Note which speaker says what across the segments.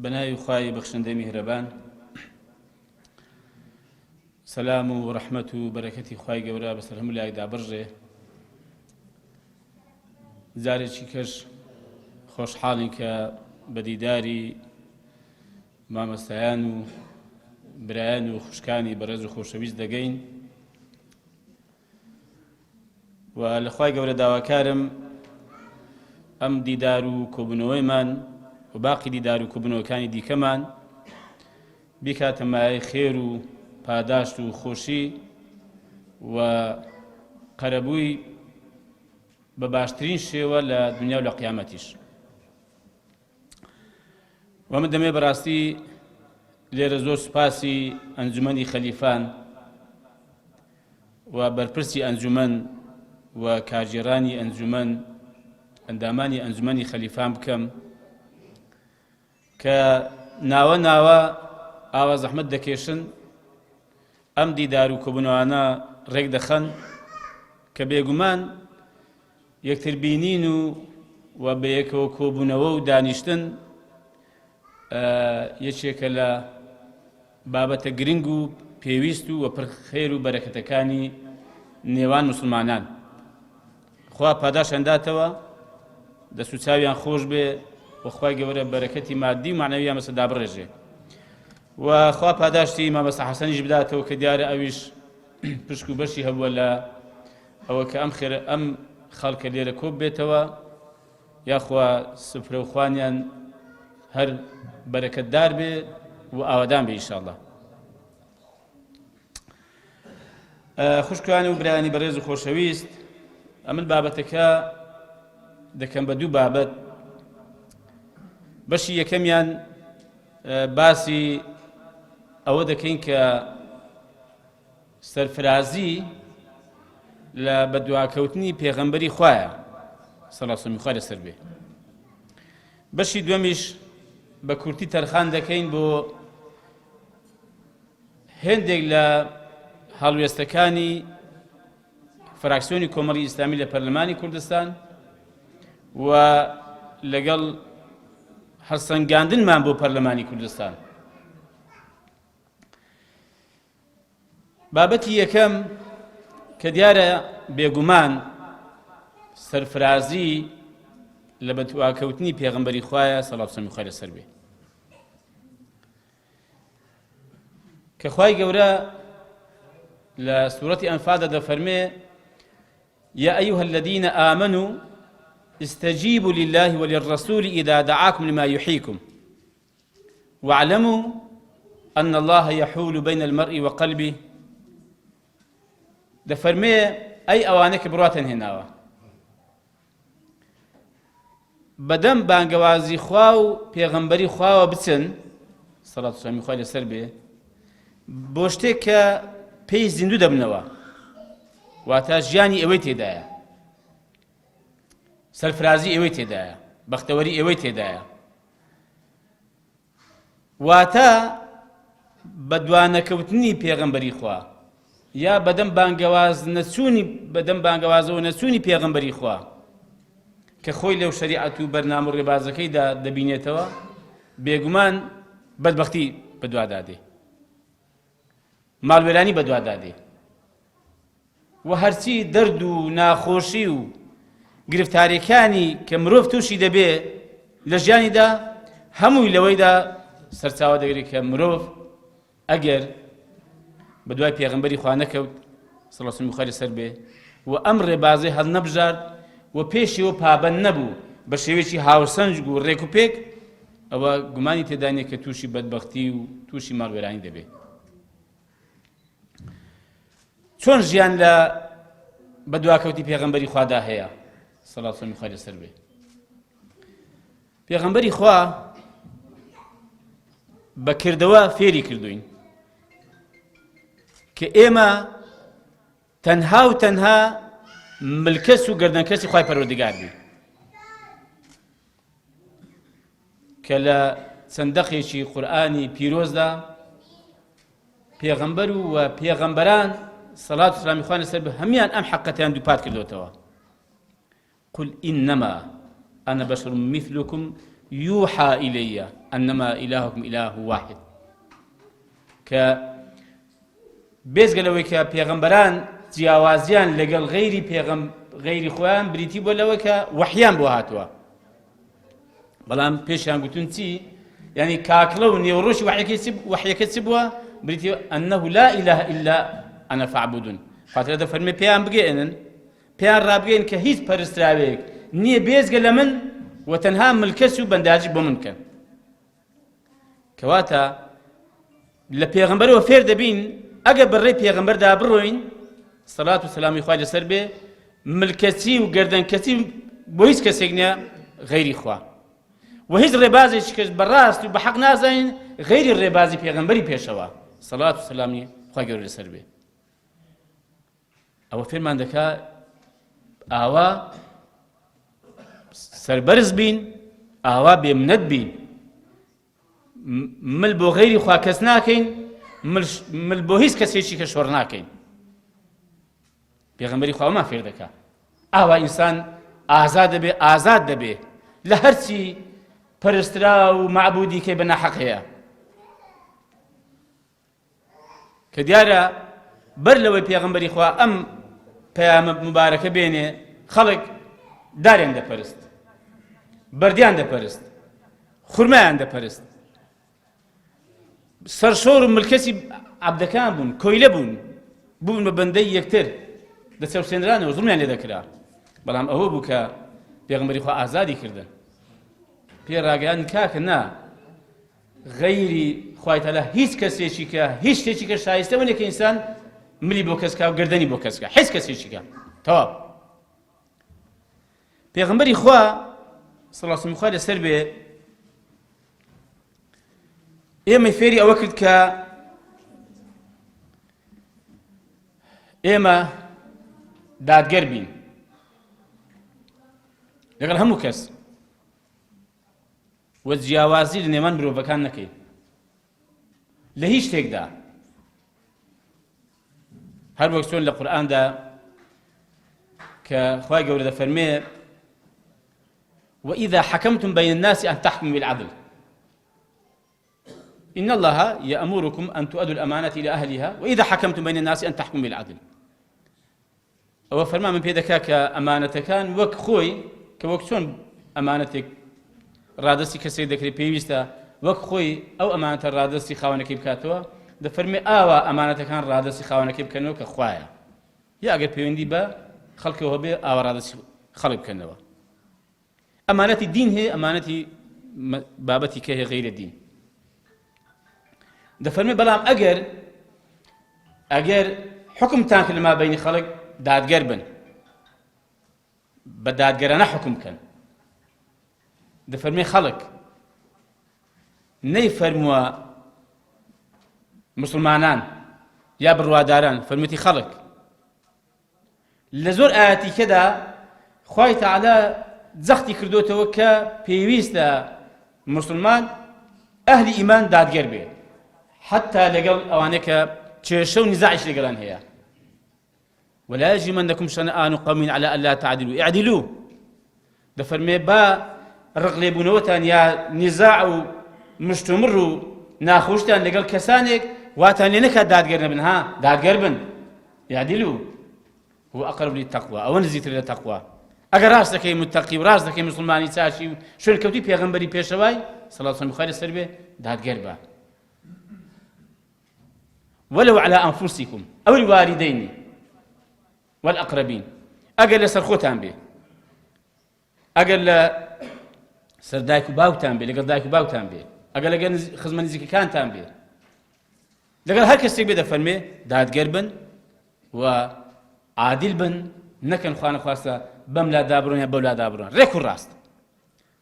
Speaker 1: بناوی خوای بەخشندەی میهرەبان، سەلام و ڕەحمەت و بەرەکەتی خوای گەورە بەسەر هەموو لایەکدا بڕژێ. جارێکی کەش خۆشحاڵین کە بە دیداری مامۆستایان و برایان و خوشکانی بەڕێز و خۆشەویست دەگەین و لە خوای گەورە داواکارم ئەم دیدار و کۆبوونەوەیمان و باقی دیدار و کۆبوونەوەکانی دیکەمان بیکاتە مایەی خێر و پاداشت و خۆشی و قەرەبووی بە باشترین شێوە لە دنیا و لە قیامەتیش. و من دەمێ بەڕاستی لێرە زۆر سوپاسی ئەنجومەنی خەلیفان و بەرپرسی ئەنجومەن و کارژێڕانی ئەنجومەن ئەندامانی ئەنجومەنی خەلیفان بکەم کە ناوە ناوە ئاوا زەحمەت دەکێشن ئەم دیدار و کۆبوونەوانە ڕێک دەخەن کە بێگومان یەکتر بینین و بە یەکەوە کۆبوونەوە و دانیشتن یەکێکە لە بابەتە گرنگ و پێویست و پڕ خێر و بەرەکەتەکانی نێوان موسڵمانان. خوا پاداش ئەنداتەوە، دەسوچاویان خۆش بێ و خوای گەورە بەرەکەتی مادی و معنەویان بەسەردا بڕێژێ و خوا پاداشتی مامۆستا حەسەنیش بداتەوە کە دیارە ئەویش پشک و بەشی هەبووە لە ئەوە کە ئەم خەڵکە لێرە کۆب بێتەوە، یاخوا سفرە و خوانیان هەر بەرەکەتدار بێ و ئاوادان بێ ئینشاءڵڵا. خوشکانی و برایانی بەڕێز و خۆشەویست، ئەمن بابەتەکە دەکەم بە دوو بابەت. بەشی یەکەمیان باسی ئەوە دەکەین کە سەرفرازی لە بەدواکەوتنی پێغەمبەری خوایە سەڵاسەمی خوا لەسەر بێ. بەشی دووەمیش بە کورتی تەرخان دەکەین بۆ هێندێک لە هەڵوێستەکانی فراکسیۆنی کۆمەڵی ئیسلامی لە پەرلەمانی کوردستان و لەگەڵ هەڵسەنگاندنمان بۆ پەرلەمانی کوردستان. بابەتی یەکەم کە دیارە بێگومان سەرفرازی لە بەدواکەوتنی پێغەمبەری خوایە سەڵاوسەمی خوای لەسەر بێ کە خوای گەورە لە سوورەتی ئەنفالدا دەفەرمێ يا أيها الذين آمنوا استجيبوا لله وللرسول إذا دعاكم لما يحييكم واعلموا أن الله يحول بين المرء وقلبه. دەفەرمێ ئەی ئەوانە کە بڕاتن هێناوە بەدەم بانگەوازی خوا و پێغەمبەری خواوە بچن سەڵات و سەلامی خوای لەسەر بێ بۆ شتێک کە پێی زیندوو دەبنەوە، واتە ژیانی ئێوەی تێدایە، سەرفرازی ئێوەی تێدایە، بەختەوەری ئێوەی تێدایە، واتە بەدوانەکەوتنی پێغەمبەری خوا یا بەدەم بانگەوازەوە نەچوونی پێغەمبەری خوا کە خۆی لەو شەریعەت و بەرنامە و ڕێبازەکەیدا دەبینێتەوە، بێگومان بەدبەختی بەدوادادێ، ماڵوێرانی بەدوادادێ و هەرچی دەرد و ناخۆشی و گرفتاریەکانی کە مرۆڤ تووشی دەبێ لە ژیانیدا هەمووی لەوەیدا سەرچاوە دەگرێت کە مرۆڤ ئەگەر بەدوای پێغەمبەری خوا نەکەوت سەڵاسەمی خوای لەسەر بێ و ئەم ڕێبازەی هەڵ نەبژارد و پێشەوە پابەند نەبوو بە شێوەیەکی هاوسەنج و ڕێک و پێک، ئەوە گومانی تێدانێ کە تووشی بەدبەختی و تووشی ماڵوێرانی دەبێت. چۆن ژیان لە بەدواکەوتی پێغەمبەری خوادا هەیە سەڵاسەمی خوای لەسەر بێ؟ پێغەمبەری خوا بەکردەوە فێری کردوین کە ئێمە تەنها و تەنها ملکەس و گەردەنکەسی خوای پەروەردگار بین، کە لە چەندەقێکی قورئانی پیرۆزدا پێغەمبەر و پێغەمبەران سەڵات و سەلامی خوای لەسەر بێ هەمیان ئەم حەقەتیان دووپات کردوتەوە. قل إنما أنا بشر مثلكم يوحى إلي أنما إلهكم إله واحد کە بێزگە لەوەی کە پێغەمبەران جیاوازیان لەگەڵ غەیری خۆیان بریتی بۆ لەوە کە وەحیان بۆ هاتووە بەڵام پێشیان گوتون چی یعنی کاکڵە و نێوڕۆژی وەحیەکە چی بووە بریتی أنه لا إله إلا أنا فاعبدون خاطر دەفەرمێ پێیان بگەێنن پێیان ڕابگەین کە هیچ پەرستراوێک نییە بێزگە لە من و تەنها ملکەس و بەنداجی بۆ من بکەن کەواتە لە پێغەمبەرەوە فێر دەبین ئەگە بەڕێی پێغەمبەردا بڕۆین سەڵات و سەلامی خوای لەسەر بێ ملکەچی و گەردەنکەچی بۆ هیچ کەسێک نییە غەیری خوا و هیچ ڕێبازێکی کەس بەڕاست و بە حەق نازانین غەیری ڕێبازی پێغەمبەری پێشەوە سەڵات و سەلامی خوای گەورە لەسەر بێ ئەوە فێرمان دەکا ئاوا سەربەرز بین ئاوا بێمنەت بین مل بۆ غەیری خوا کەس ناکەین مل بۆ هیچ کەسێکی کە شۆڕ ناکەین پێغەمبەری خوامان فێر دەکا ئاوا ئینسان ئازاد دەبێ لە هەرچی پەرسترا و معبودی کەی بە ناحەق هەیە کە دیارە بەر لەوەی پێغەمبەری خوا ئەم پەیامە مبارەکە بێنێ خەڵک داریان دەپەرست بەردیان دەپەرست خورمایان دەپەرست سەرشۆڕ و ملکەسی عەبدەکان بوون کۆیلە بوون بە بەندەی یەکتر دەچەوسێنرانەوە زوڵمیان لێ دەکرا بەڵام ئەوە بوو کە پێغەمبەری خوا ئازادی کردن پێ ڕاگەیان کاکە نا غەیری خوای تەعالا هیچ کەسێکی کە هیچ شتێکی کە شایستە وەنێ کە ئینسان ملی بۆ کەس کا و گردەنی بۆ کەس کا هیچ کەسێکی کە تەواو پێغەمبەری خوا سەڵڵا سەلەمی خوا لەسەر بێ ئێمە فێری ئەوە کرد کە ئێمە دادگەر بین لەگەڵ هەموو کەس و جیاوازی لە نێوان مرۆڤەکان نەکەین لە هیچ شتێکدا هەر وەک چۆن لە قورئاندا کە خوای گەورە دەفەرمێ وإذا حكمتم بين الناس أن تحكموا بالعدل إن الله يأمركم أن تؤدوا الأمانة إلى أهلها وإذا حكمتم بين الناس أن تحكموا بالعدل أو فرما من بيدك كأمانة كان وك خوي كوك شون أمانتك رادسي كسيدك لبيويستا وك خوي أو أمانة رادسي خاونك بكاتوا ده فرمي آوا أمانة كان رادسي خاونك بكنوا كخوايا يا أجر بيوندي با خلقه هو بي آوا رادسي خلق بكنوا أمانة الدين هي أمانة بابتي كهي غير الدين دەفەرمێ بەڵام ئەگەر حکمتان کرد لەما بەینی خەڵک دادگەر بن بە دادگەرانە حکم بکەن دەفەرمێ خەڵک نەیفەرمووە مسلمانان یا بڕواداران فەرموویەتی خەڵک لە زۆر ئایەتیکەدا خوای تەعالا جەختی کردوتەوە کە پێویستە مسلمان ئەهلی ئیمان دادگەر بێ حتى لقل أوانك تشوف نزاعش لقلان هي ولا يجرمنكم شنآن قوم على ألا تعدلوا اعدلوا دفرمي با رغلبونوتان يا نزاع مستمر ناخوشتان لقل كسانك واتان لنك دادقرن بنها دادقربن يعدلوا هو أقرب للتقوى أو نزيت للتقوى أجر راسك متقي وراسك مسلماني تاشي شو الكوتي بيغمبري بيشواي صلى الله عليه وسلم خير السربة دادقربا ولو على أنفسكم أو الوالدين والأقربين أقل سرخوتان به أقل سردايك باوتان به لقد دايك باوتان به أقل خزمان زيكي كانتان به لقد هر كسيك بدا فرمي داد قربن وعادل بن نكن خوانا خواستا بملا دابرون يا بولا دابرون ريكو راست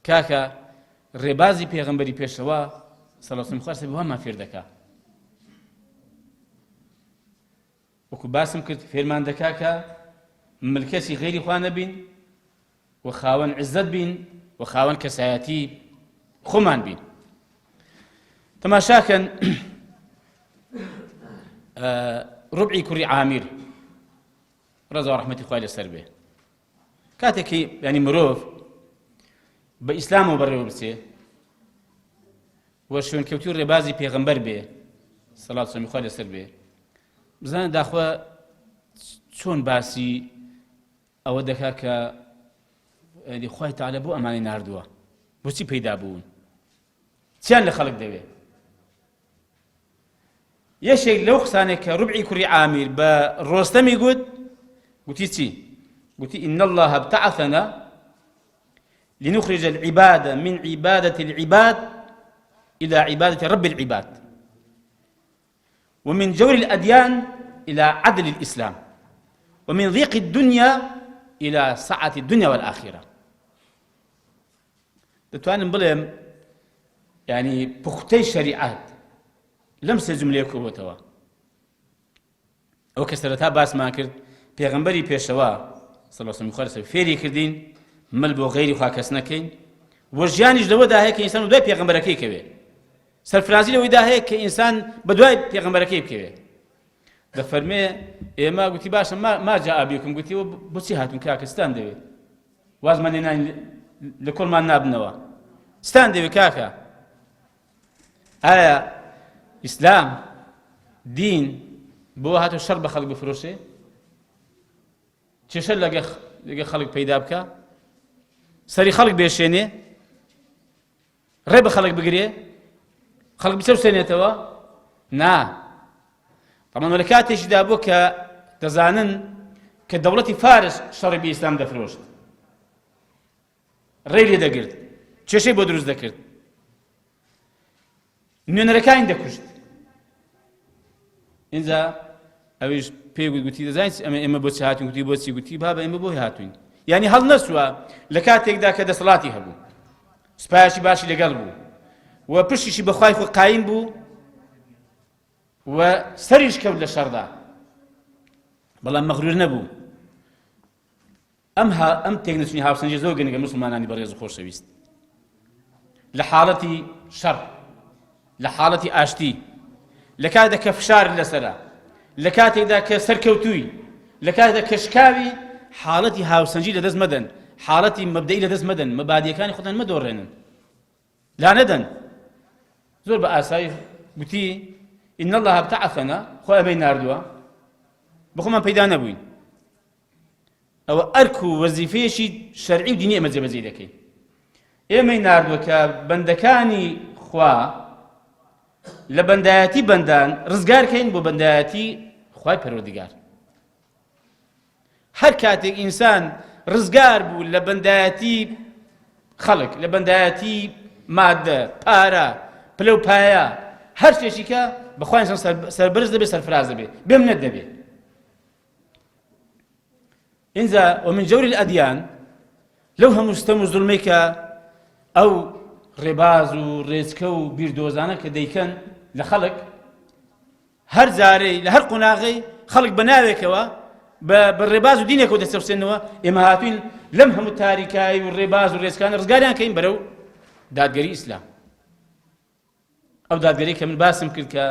Speaker 1: كاكا ربازي پیغمبري پیشوا صلى الله عليه وسلم خواستا بوها ما فيردكا وەکو باسم کرد فێرمان دەکا کە ملکەسی غەیری خوا نەبین و خاوەن عزت بین و خاوەن کەسایەتی خۆمان بین تەماشاکەن ڕوبعی کوڕی عامیر ڕەزا و ڕەحمەتی خوای لەسەر بێ کاتێکی ینی مرۆڤ بە ئیسلامەوە بەڕێوە بچێ و شوێنکەوتی و ڕێبازی پێغەمبەر بێ سەڵات و سەلامی خوا لەسەر بێ. بزانە داخوا چۆن باسی ئەوە دەکا کە خوای تەعالە بۆ ئەمانەی ناردووە، بۆچی پەیدا بوون، چیان لە خەڵک دەوێ. یەشێک لەو قسانێک کە ڕوبعی کوڕی عامیر بە ڕۆستەمی گوتی چی؟ گوتی إن الله ابتعثنا لنخرج العباد من عبادة العباد إلى عبادة رب العباد ومن جور الأديان إلى عدل الإسلام ومن ضيق الدنيا إلى سعة الدنيا والآخرة. دەتوانم بڵێم يعني پوختەی شریعەت لەم سێ جملەیە کۆبووەتەوە. ئەو کە سەرەتا باسمان کرد پێغەمبەری پێشەوە سەڵڵاهو عەلەیهی وسەلەم خوارد فێری کردین مل بۆ غەیری خوا کەس نەکەین، و ژیانیش لەوەدا هەیە کە ئینسان دوای پێغەمبەرەکەی کەوێ، سەرفرازی لەوەیدا هەیە کە ئینسان بە دوای پێغەمبەرەکەی بکەوێ. دەفەرمێ ئێمە گوتی باشە ما جاء بكم، گوتی بۆچی هاتون کاکە ستان دەوێت، وازمان لێنان لە کۆڵمان نابنەوە، ستان دەوێت کاکە. ئایا ئیسلام دین بۆ هاتو شەڕ بە خەڵک بفرۆشێ، چێشە لەگە خەڵک پەیدا بکە، سەری خەڵک بێشێنێ، ڕێ بە خەڵک بگرێ، خەڵک بچەوسێنێتەوە؟ نا. طبعاً لە کاتێکیدا بوو کە دەزانن کە دەوڵەتی فارس شەڕی بە ئیسلام دەفرۆشت، ڕێی لێ دەگرت، کێشەی بۆ دروست دەکرد، نوێنەرەکانی دەکوشت. اینجا ئەویش پێی گوتی دەزانیت ئێمە بۆچی هاتوین؟ گوتی بۆچی؟ گوتی بابە ئێمە بۆی هاتوین. یعنی هەڵ نەسووە لە کاتێکدا کە دەسەڵاتی هەبوو، سوپایشی باشی لەگەڵ بوو و پشتیشی بەخوای خۆ قایم بوو و سەریش کەوت لە شەڕدا، بەڵام مەغرور نەبوو. ئەم تێکنەچنی هاوسەنجی زۆر گەنگە مسلمانانی بەڕێز و خۆشەویست لە حاڵەتی شەڕ، لە حاڵەتی ئاشتی، لە کاتێکدا کە فشار لەسەرە، لە کاتێکدا کە سەرکەوتووی، لە کاتێکدا کە شکاوی، حاڵەتی هاوسەنجی لەدەست مەدەن، حاڵەتی مەبدەئی لەدەست مەدەن، مەبادیەکانی خۆتان مەدۆڕێنن، لا نەدەن. زۆر بە ئاسایی گوتی إن الله ابتعثنا، خۆ ئەمەی ناردووە، بخۆمان پەیدا نەبووین. ئەوە ئەرک و وەزیفەیەکی شەرعی و دینی ئێمە جێبەجێ دەکەین. ئێمەی ناردووە کە بەندەکانی خوا لە بەندایەتی بەندان ڕزگارکەین بۆ بەندایەتی خوای پەروەردیگار. هەر کاتێک ئینسان ڕزگار بوو لە بەندایەتی خەڵک، لە بەندایەتی مادە، پارە، پلە و پایە، هەر شتێکی کە بەخوای ئینسان سەربەرز دەبێت، سەرفراز دەبێت، بێمنەت دەبێت. اینجا ومن جور الأديان لەو هەموو ستەم و زوڵمەی کە ئەو ڕێباز و ڕێچکە و بیردۆزانە کە دەیکەن لە خەڵک، هەر جارەی لە هەر قۆناغی خەڵک بە ناوێکەوە بە ڕێباز و دینێکەوە دەسەوسێنەوە، ئێمە هاتوین لەم هەموو تاریکایی و ڕێباز و ڕێچکانە ڕزگاریان کەین بەرەو دادگەری ئیسلام. ئەو دادگەری کە من باسم کرد کە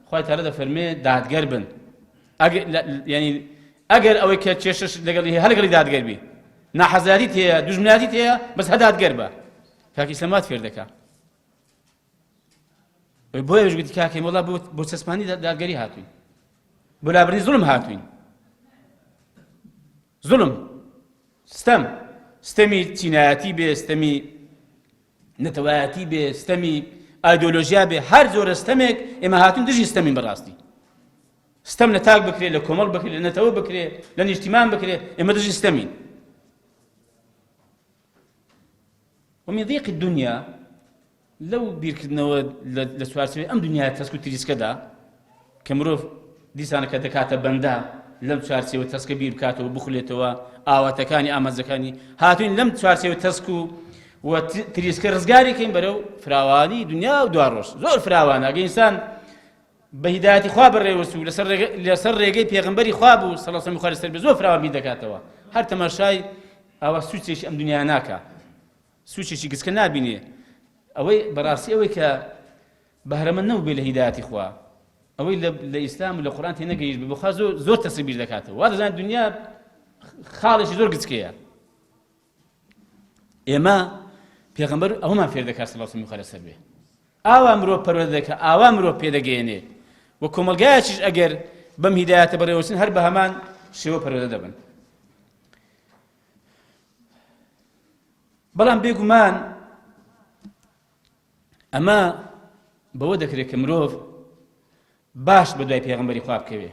Speaker 1: خوای تەعالە دەفەرمێ دادگەر بن، یعنی ئەگەر ئەوەی کە کێشەش لەگەڵی هەیە هەر لەگەڵی دادگەر بی، ناحەزاریت هەیە، دوژمنایەتیت هەیە، بەس هە دادگەر بە. کاکی ئیسلامات فێر دەکا. بۆ ئەوەش گوتی کاکەی وەڵا بۆ چەسپانی دادگەری هاتوین، بۆ لابردنی زوڵم هاتوین. زوڵم، ستەمی چینایەتی بێ، ستەمی نەتەوایەتی بێ، ستەمی ئایدۆلۆژیا بێ، هەر جۆرە ستەمێک ئێمە هاتوین دژی ستەمین بەڕاستی. ستەم لە تاک بکرێ، لە کۆمەڵ بکرێ، لە نەتەوە بکرێ، لە نیشتیمان بکرێ، ئێمە دژی ستەمین. ومن ضيق الدنيا لو بیرکردنەوە لە چوارچێوەی ئەم دنیای تەسک و تریسکەدا کە مرۆڤ دیسانە کە دەکاتە بەندا لەم چوارچێوە تەسکە بیر بکاتەوە بخولێتەوە ئاواتەکانی ئامانجەکانی، هاتوین لەم چوارچێوە تەسک و تریسکە ڕزگاریکەین بەرەو فراوانی دنیا و دواڕۆژ. زۆر فراوانە ئەگە ئینسان بە هیدایەتی خوا بەڕێوەچوو لەسەر ڕێگەی پێغەمبەری خوا بوو سەڵڵاهو عەلەیهی وسەلەم لەسەر بێ، زۆر فراوان بیر دەکاتەوە. هەر تەماشای ئەوە سوچێکی ئەم دنیا ناکە، سوچێکی گچکە نابینێ. ئەوەی بەڕاستی ئەوەی کە بەهرەمەند نەبوو بێ لە هیدایەتی خوا، ئەوەی لە ئیسلام و لە قورئان تێنەگەیشت بێ، بەخوا زۆر تەسک بیر دەکاتەوە. وا دەزانێت دنیا خاڵێکی زۆر گچکەیە. ئێمە پێغەمبەر ئەوەمان فێر دەکات سەڵڵاهو عەلەیهی وسەلەم لەسەر بێ، ئاوا مرۆڤ پەروەردە دەکات ئاوا مرۆڤ پێدەگەێنێ و کۆمەلگایەکیش ئەگەر بەم هیدایەتە بەڕێوەچن هەر بە هەمان شێوە پەروەردە دەبن. بەڵام بێگومان ئەمە بەوە دەکرێت کە مرۆڤ باش بە دوای پێغەمبەری خوا بکەوێ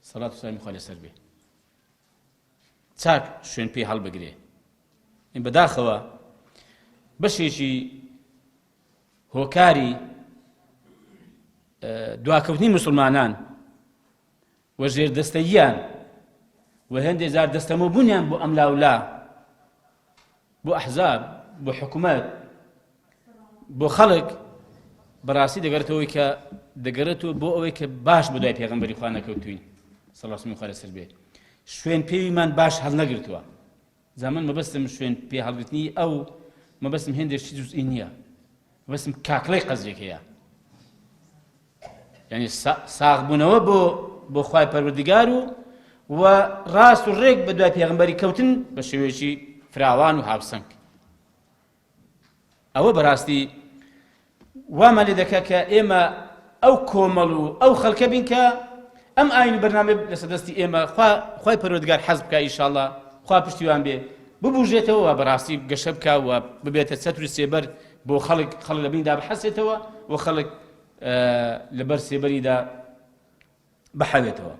Speaker 1: سەڵات و سەلامی خوا لەسەر بێ، چاک شوێن پێی هەڵبگرێ. بەداخەوە بەشێکی هۆکاری دواکەوتنی موسڵمانان و ژێردەستەییان و هەندێک جار دەستەمەبوونیان بۆ ئەم لاولا، بۆ ئەحزاب، بۆ حکوومەت، بۆ خەڵک بەڕاستی دەگەڕێتەوە بۆ ئەوەی کە باش بە دوای پێغەمبەری خوا نەکەوتوین سەڵات و سەلامی خوا لەسەر بێ. شوێن پێویمان باش هەڵ نەگرتووە. زەمان مەبەستم شوێن پێ هەڵگرتنی ئەو مەبەستم هێندێکی جوزئی نییە، مەبەستم کاکڵەی قەزێک هەیە، یعنی ساغبوونەوە بۆ خوای پەروەردگار و ڕاست و ڕێک بە دوای پێغەمبەری کەوتن بە شێوەیەکی فراوان و هاوسەنگ. ئەوە بەڕاستی وامان لێ دەکات کە ئێمە ئەو کۆمەڵ و ئەو خەڵکە بین کە ئەم ئاین و بەرنامە لەسەر دەستی ئێمە خوای پەروەردگار حەز بکات ئینشاءڵڵا، خوا پشتیوان بێ ببوژێتەوە و بەڕاستی گەشە بکە و ببێتە چەتر و سێبەر بۆ خەڵک لە بیندا بحەسێتەوە و خەڵک لەبەر سێبەریدا بەحەوێتەوە.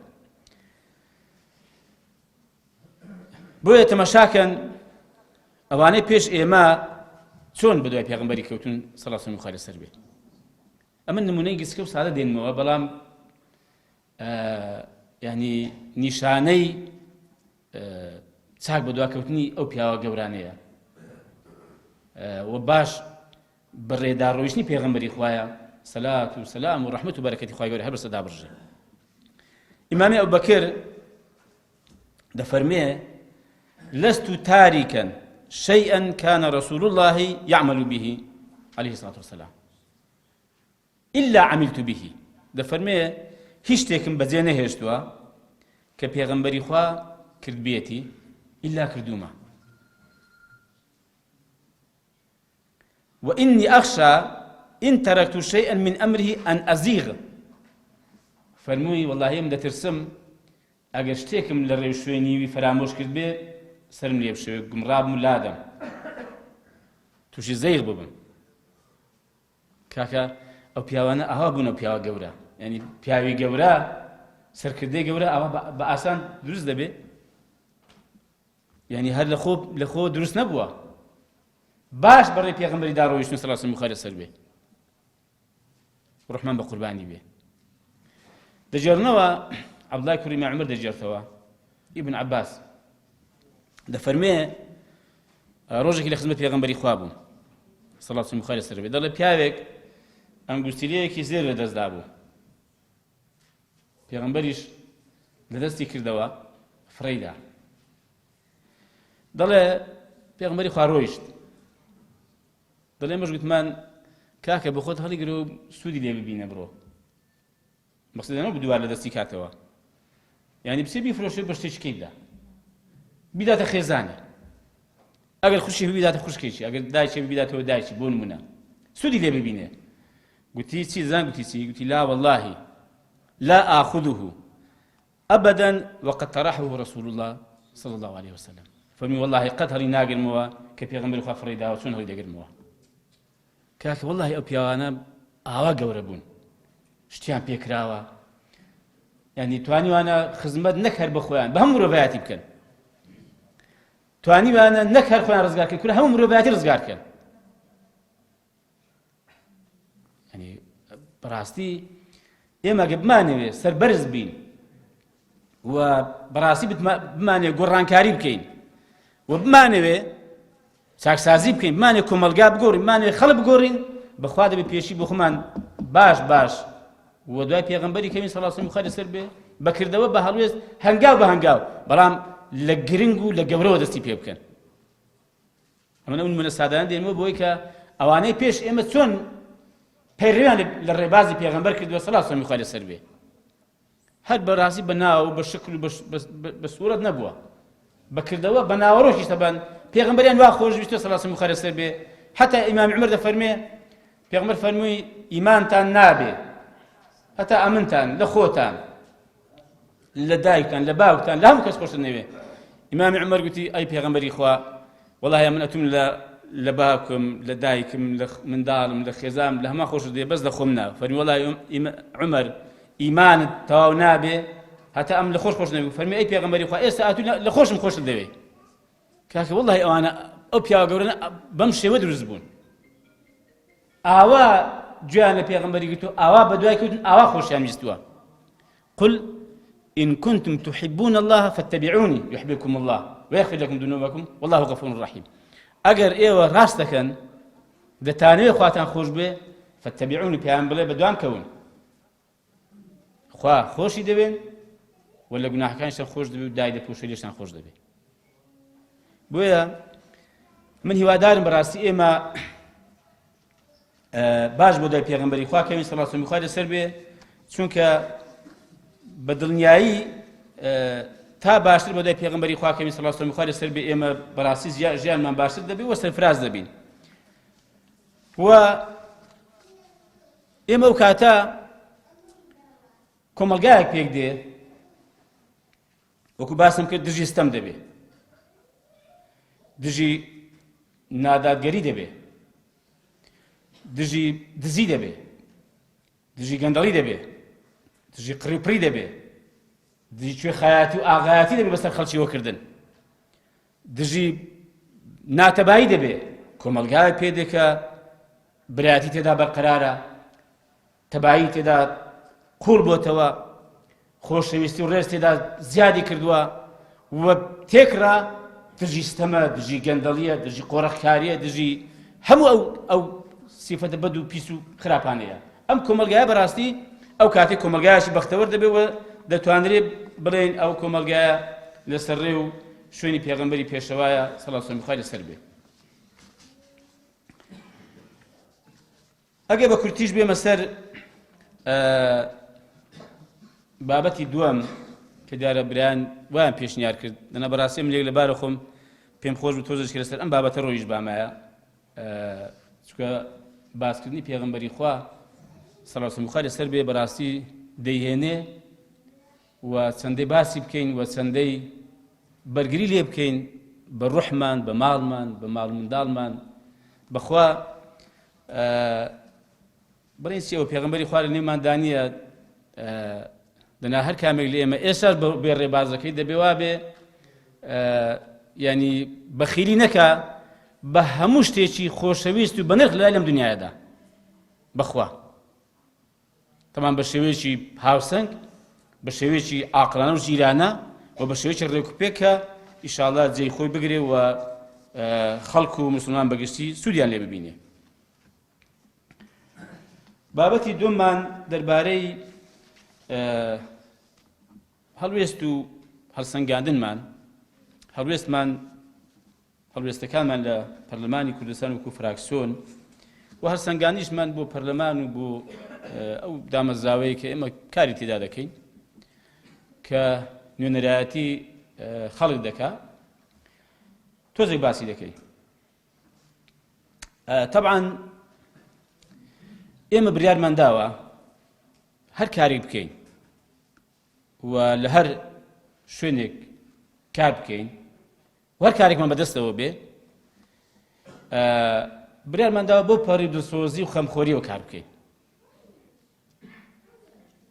Speaker 1: بۆیە تەماشاکەن ئەوانەی پێش ئێمە چۆن بە دوای پێغەمبەری کەوتون سەڵات و سەلامی خوا لەسەر بێ. ئەمە نمونەی گسکە و سادە دێنمەوە، بەڵام یعنی نیشانەی چاک بە دواکەوتنی ئەو پیاوە گەورانەیە و باش بەڕێداڕۆیشتنی پێغەمبەری خوایە سەلات و سەلام و ڕەحمەت و بەرەکەتی خوای گەورە هەر بەسەدا بڕژێ. ئیمامی ئەبوبەکر دەفەرمێ لست تاركا شيئا كان رسول الله يعمل به عليه الصلاة والسلام إلا عملت به. دەفەرمێ هیچ شتێکم بەجێ نەهێشتووە کە پێغەمبەری خوا کردبێتی إلا كردوما. وإني أخشى إن تركت شيئا من أمره أن أزيغ. فرموي والله يم دەترسم ئەگەر شتێکم لە ڕێوشوێنی فرامۆش کرد بێ سەرم لێ بشێ گمڕابم و لادەم تووشی زەیغ ببم. کاکە ئەو پیاوانە ئاوا بوون، ئەو پیاوە گەورە، یعنی پیاوی گەورە سەرکردەی گەورە ئەوە بە ئاسان دروست دەبێ، یعنی هەر لە خۆ دروست نەبووە، باش بەڕێ پێغەمبەری داڕۆیشتن سەڵات و سەلامی خوا لەسەر بێ، ڕحمان بە قوربانی بێ. دەجێڕنەوە عەبدوڵای کوڕی مەعمەر دەجێڕتەوە ئیبن عەباس دەفەرمێ ڕۆژێکی لە خزمەت پێغەمبەری خوا بوو سەڵات و سەلامی خوا لەسەر بێ، دەڵێ پیاوێک ئەنگوستیلەیەکی زێر لە دەستدا بوو، پێغەمبەریش لە دەستی کردەوە فڕەیدا. دەڵێ پێغەمبەری خوا ڕۆیشت، دەڵێ ئێمەش گوتمان کاکە بە خۆت هەڵیگرە و سوودی لێ ببینە بڕۆ، مەقسەدە نەبوو دووار لە دەستی کاتەوە، یعنی بچێ بیفرۆشێ بە شتێکی بدا بیداتە خێزانێ، ئەگەر خوشی بیداتە خوشکێکی، ئەگەر دایکی بیداتەوە دایکی، بۆ نمونە سوودی لێ ببینێ. گوتی چی زان؟ گوتی چی؟ گوتی لا والله لا آخذه أبدا وقد طرحه رسول الله صلى الله عليه وسلم. فمن والله قد هەڵی ناگرمەوە کە پێغەمبەری خوا فڕێداوە چۆن هەڵی دەگرمەوە. کاکە والله ئەو پیاوانە ئاوا گەورە بوون، شتیان پێکراوە، یعنی توانیوانە خزمەت نەک هەر بە خۆیان بە هەموو مرۆڤایەتی بکەن، توانیوانە نەک هەر خۆیان ڕزگارکەن، کورە هەموو مرۆڤایەتی ڕزگارکەن. یعنی بەڕاستی ئێمە ئەگە بمانەوێ سەربەرز بین و بەڕاستی بمانێ گۆڕانکاری بکەین و بمانەوێ چاکسازی بکەین، بمانێ کۆمەلگا بگۆڕین، بمانێ خەڵک بگۆڕین، بەخوا دەبێ پێشی بۆ خۆمان باش و دوای پێغەمبەری کەوین سەڵات و سەلامی خوا لەسەر بێ بەکردەوە بە هەڵوێست هەنگاو بە هەنگاو، بەڵام لە گرنگ و لە گەورەوە دەستی پێ بکەن. ئەمە نمونە سادانە دێنمەوە بۆی کە ئەوانەی پێش ئێمە چۆن پەیڕەویان لە ڕێبازی پێغەمبەر کردووە سەڵات و سەلامی خوا لەسەر بێ، هەر بەڕاستی بە ناو و بە شکل و بە سوورەت نەبووە، بەکردەوە بە ناوەڕۆژی تەبەن پێغەمبەریان وا خۆشویستە سەڵات و سەلامی خوا لەسەر بێ. حتا ئیمامی عومەر دەفەرمێ پێغەمبەر فەرمووی ئیمانتان نابێ هەتا ئەمنتان لە خۆتان لە دایکتان لە باوکتان لە هەموو کەس خۆشتان نەوێ. ئیمامی عومەر گوتی ئەی پێغەمبەری خوا وەڵاهی من ئەتوم لە باوکم لە دایکم لە منداڵم لە خێزام لە هەما خۆشت دێ بەس لە خۆم نا. فەرمی وەڵاهی عومەر ئیمانت تەواو نابێ هەتا ئەم لە خۆش نەوێ. فەرمی ئەی پێغەمبەری خوا ئێستا ئەتوو لە خۆشم خۆشت دەوێ. کاکە وەڵاهی ئەوانە ئەو پیاوە گەورە بەم شێوە دروست بوون. ئاوا گویان لە پێغەمبەری گوتو ئاوا بەدوای کەوتن ئاوا خۆشیان ویستووە. قل إن كنتم تحبون الله فاتبعوني يحببكم الله ويغفر لكم ذنوبكم والله غفور رحيم. ئەگەر ئێوە ڕاست دەکەن دەتانەوێت خواتان خۆش بێ فاتبعوني پێیان بڵێ بەدوام کەون خوا خۆشی دەبێن و لە گوناحەکانیشتان خۆش دەبێ و دای دەپۆشێ لێشتان خۆش دەبێ. بۆیە من هیوادارم بەڕاستی ئێمە باش بۆ دای پێغەمبەری خوا کەوین سەڵات و سەلامی خوا لەسەر بێ چونکە بە دڵنیایی تا باشتر بۆ دای پێغەمبەری خوا کەوین سەڵات و سەلامی خوا لەسەر بێ ئێمە بەڕاستی ژیانمان باشتر دەبێ و سەرفراز دەبین. و ئێمە ئەو کاتە کۆمەلگایەک پێک دێ وەکو باسم کرد دژی ستەم دەبێ دژی نادادگەری دەبێ دژی دزی دەبێ دژی گەندەڵی دەبێ دژی قڕیپڕی دەبێ دژی کوێ خایاتی و ئاغایەتی دەبێ بەسەر خەڵکی وەکردن دژی ناتەبایی دەبێ کۆمەلگایە پێ دێکە برایەتی تێدا بەرقەرارە تەبایی تێدا قوڵ بۆتەوە خۆشەویستی و ڕێز تێدا زیادی کردووە و تێکرا دژی ستەمە دژی گەندەڵیە دژی قۆڕەخکاریە دژی هەموو ئەو سیفەتە بەد و پیس و خراپانەیە. ئەم کۆمەلگایە بەڕاستی ئەو کاتێک کۆمەلگایەشی بەختەوەر دەبێ و دەتوانرێت بڵێن ئەو کۆمەلگایە لەسەر ڕێ و شوێنی پێغەمبەری پێشەوایە سەڵات و سەلامی خوا لەسەر بێ. ئەگەر بە کورتیش بێمە سەر بابەتی دووەم کە دیارە برایان وایان پێشنیار کرد لەنە بەڕاستی من لێک لەبارە خۆم پێم خۆش بوو تۆزێکی لەسەر ئەم بابەتە ڕۆیش بامایە چونکە باسکردنی پێغەمبەری خوا سەڵات و سەلامی خوا لەسەر بێ بەڕاستی دەیهێنێ و چەندەی باسی بکەین و چەندەی بەرگری لێ بکەین بە ڕوحمان بە ماڵمان بە ماڵ منداڵمان بەخوا بڵێن چیەوە پێغەمبەری خوا لە نێومان دانیە دەنا هەر کامێک لە ئێمە ئێستا بێ ڕێبازەکەی دەبێ وا بێ ینی بەخیلی نەکا بە هەموو شتێکی خۆشەویست و بە نرخ لای لەم دنیایەدا بەخوا تەمان بە شێوەیەکی هاوسەنگ بە شێوەیەکی عاقڵانە و ژیرانە و بە شێوەیەکی ڕێکوپێکە ئیشاڵڵا جێی خۆی بگرێ و خەڵک و موسڵمان بەگشتی سوودیان لێ ببینێ. بابەتی دووەممان دەربارەی هەڵوێست و هەڵسەنگاندنمان هەڵوێستەکانمان لە پەرلەمانی کوردستان وەکو فراکسیۆن و هەڵسەنگاندنیشمان بۆ پەرلەمان و بۆ ئەو دامەزراوەیە کە ئێمە کاری تێدا دەکەین کە نوێنەرایەتی خەڵک دەکا تۆزێک باسی دەکەی. طبعاً ئێمە بریارمان داوە هەر کاری بکەین و لە هەر شوێنێک کار بکەین و هەر کارێکمان بەدەستەوە بێ بریارمان داوە بۆ پەڕی دڵسۆزی و خەمخۆریەوە کار بکەین.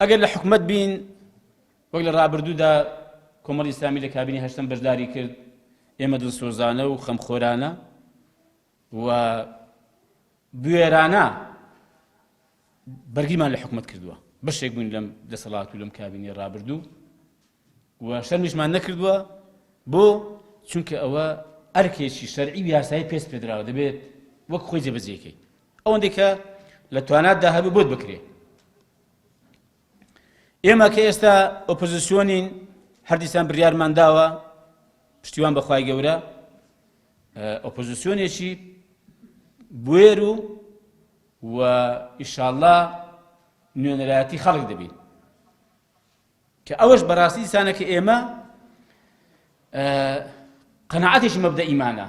Speaker 1: ئەگەر لە حکومەت بین وەک لە ڕابردوودا کۆمەڵی ئیسلامی لە کابینی هەشتم بەشداری کرد ئێمە دڵسۆزانە و خەمخۆرانە و بوێرانە بەرگیمان لە حکومەت کردووە بەشێک بوون لەم دەسەڵات و لەم کابینی ڕابردوو و شەرمیشمان نەکردووە بۆ چونکە ئەوە ئەرکێکی شەرعی و یاسایی پێست پێدراوە دەبێت وەک خۆی جێبەجێکەی ئەوەندێک کە لە تواناتدا هەبێ بۆت بکرێ. ئێمە کە ئێستا ئۆپۆزیسیۆنین هەردیسان بڕیارمان داوە پشتیوان بەخوای گەورە ئۆپۆزیسیۆنێکی بوێر و ئیشاڵڵا نوێنەرایەتی خەڵک دەبین کە ئەوەش بەڕاستی دیسانە کە ئێمە قەناعەتێکی مەبدەئیمانە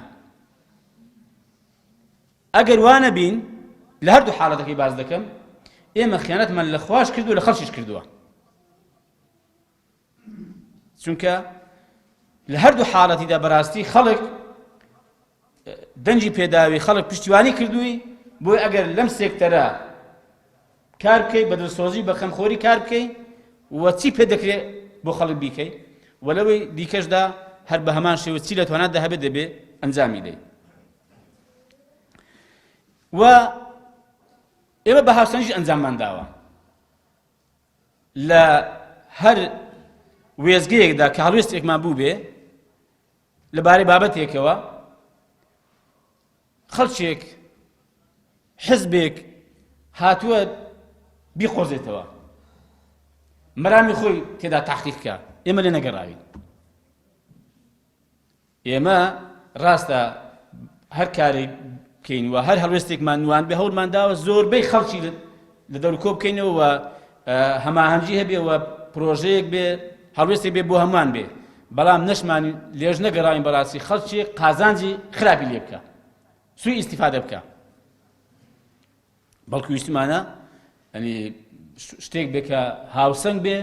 Speaker 1: ئەگەر وانە بین لە هەردوو حاڵەتەکەی باز دەکەم ئێمە خیانەتمان لە خواش کردووە لە خەڵکیش کردووە چونکە لە هەردوو حاڵەتیدا بەڕاستی خەڵک دەنجی پێداوی خەڵک پشتیوانی کردووی بۆی ئەگەر لەم سێکتەرە کار بکەی بە دڵسۆزی بە خەمخۆری کار بکەی و چی پێ دەکرێت بۆ خەڵک بیکەی و لەوەی دیکەشدا هەر بە هەمان شێوە چی لە تواناتدا هەبێت دەبێ ئەنجامی دەی و ئێمە بە هاوسەنگیش ئەنجاممان داوە لە هەر وێزگەیەکدا کە هەڵوێستێکمان بوو بێ لەبارەی بابەتێکەوە خەڵکێک حزبێک هاتووە بیخۆزێتەوە مەرامی خۆی تێدا تحقیق بکە ئێمە لێ نەگەڕاوین ئێمە ڕاستە هەر کارێک بکەین و هەر هەڵوێستێکمان نوان بێ هەوڵمان داوە زۆربەی خەڵکی لە دەور کۆ بکەینەوە و هەماهەنگی هەبێ و پرۆژەیەک بێ هەڵوێستێک بێ بۆ هەمووان بێ بەڵام نەشمان لێژ نەگەڕاوین بەڕاستی خەڵکی قازانجی خراپی لێ بکە سوی ئیستیفادە بکە بەڵکو ویستمانە ئەنی شتێک بێ کە هاوسەنگ بێ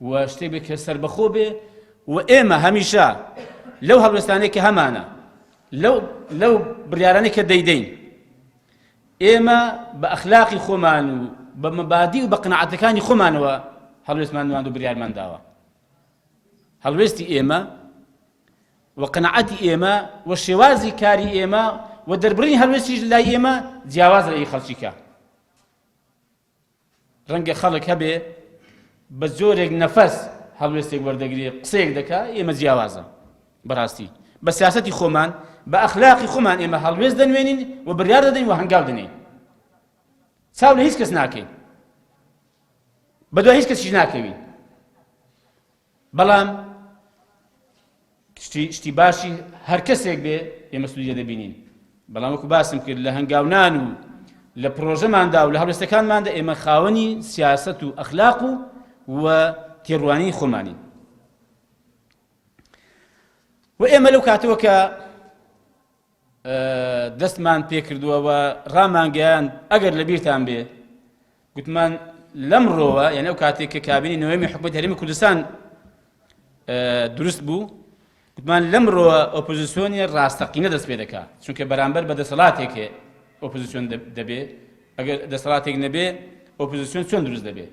Speaker 1: و شتێک بێ کە سەربەخۆ بێ و ئێمە هەمیشە لەو هەڵوێستانەی کە هەمانە لەو بڕیارانەی کە دەیدەین ئێمە بە ئەخلاقی خۆمان و بە مەبادی و بە قناعەتەکانی خۆمانەوە هەڵوێستمان نواند و بڕیارمان داوە هەڵوێستی ئێمە و قناعەتی ئێمە و شێوازی کاری ئێمە و دەربڕینی هەڵوێستیش لای ئێمە جیاواز لە خەڵکیکە ڕەنگە خەڵک هەبێ بە زۆرێک نەفەس هەڵوێستێک وەردەگرێ قسەیەک دەکا ئێمە جیاوازە بەڕاستی بە سیاسەتی خۆمان بە ئەخلاقی خۆمان ئێمە هەڵوێست دەنوێنین و بڕیار دەدەین و هەنگاو دەنێین چاو لە هیچ کەس ناکەین بەدوای هیچ کەسیش ناکەوین بەڵام شتی باشی هەر کەسێک بێ ئێمە سوودیە دەبینین بەڵام وەکو باسم کرد لە هەنگاونان و لە پرۆژەماندا و لە هەڵوێستەکانماندا ئێمە خاوەنی سیاسەت و ئەخلاق و تێڕوانی خۆمانین و ئێمە لەو کاتەوە کە دەستمان پێکردووە و ڕامانگەیان ئەگەر لە بیرتان بێ گوتمان لەمڕۆوە یعنی ئەو کاتێک کە کابینی نوێمی حکومەتی هەرێمی کوردستان دروست بوو گوتمان لەمڕۆوە ئۆپۆزیسیۆنی ڕاستەقینە دەست پێ دەکات چونکە بەرامبەر بە دەسەڵاتێکێ ئۆپۆزیسیۆن دەبێ ئەگەر دەسەڵاتێک نەبێ ئۆپۆزیسیۆن چۆن دروست دەبێ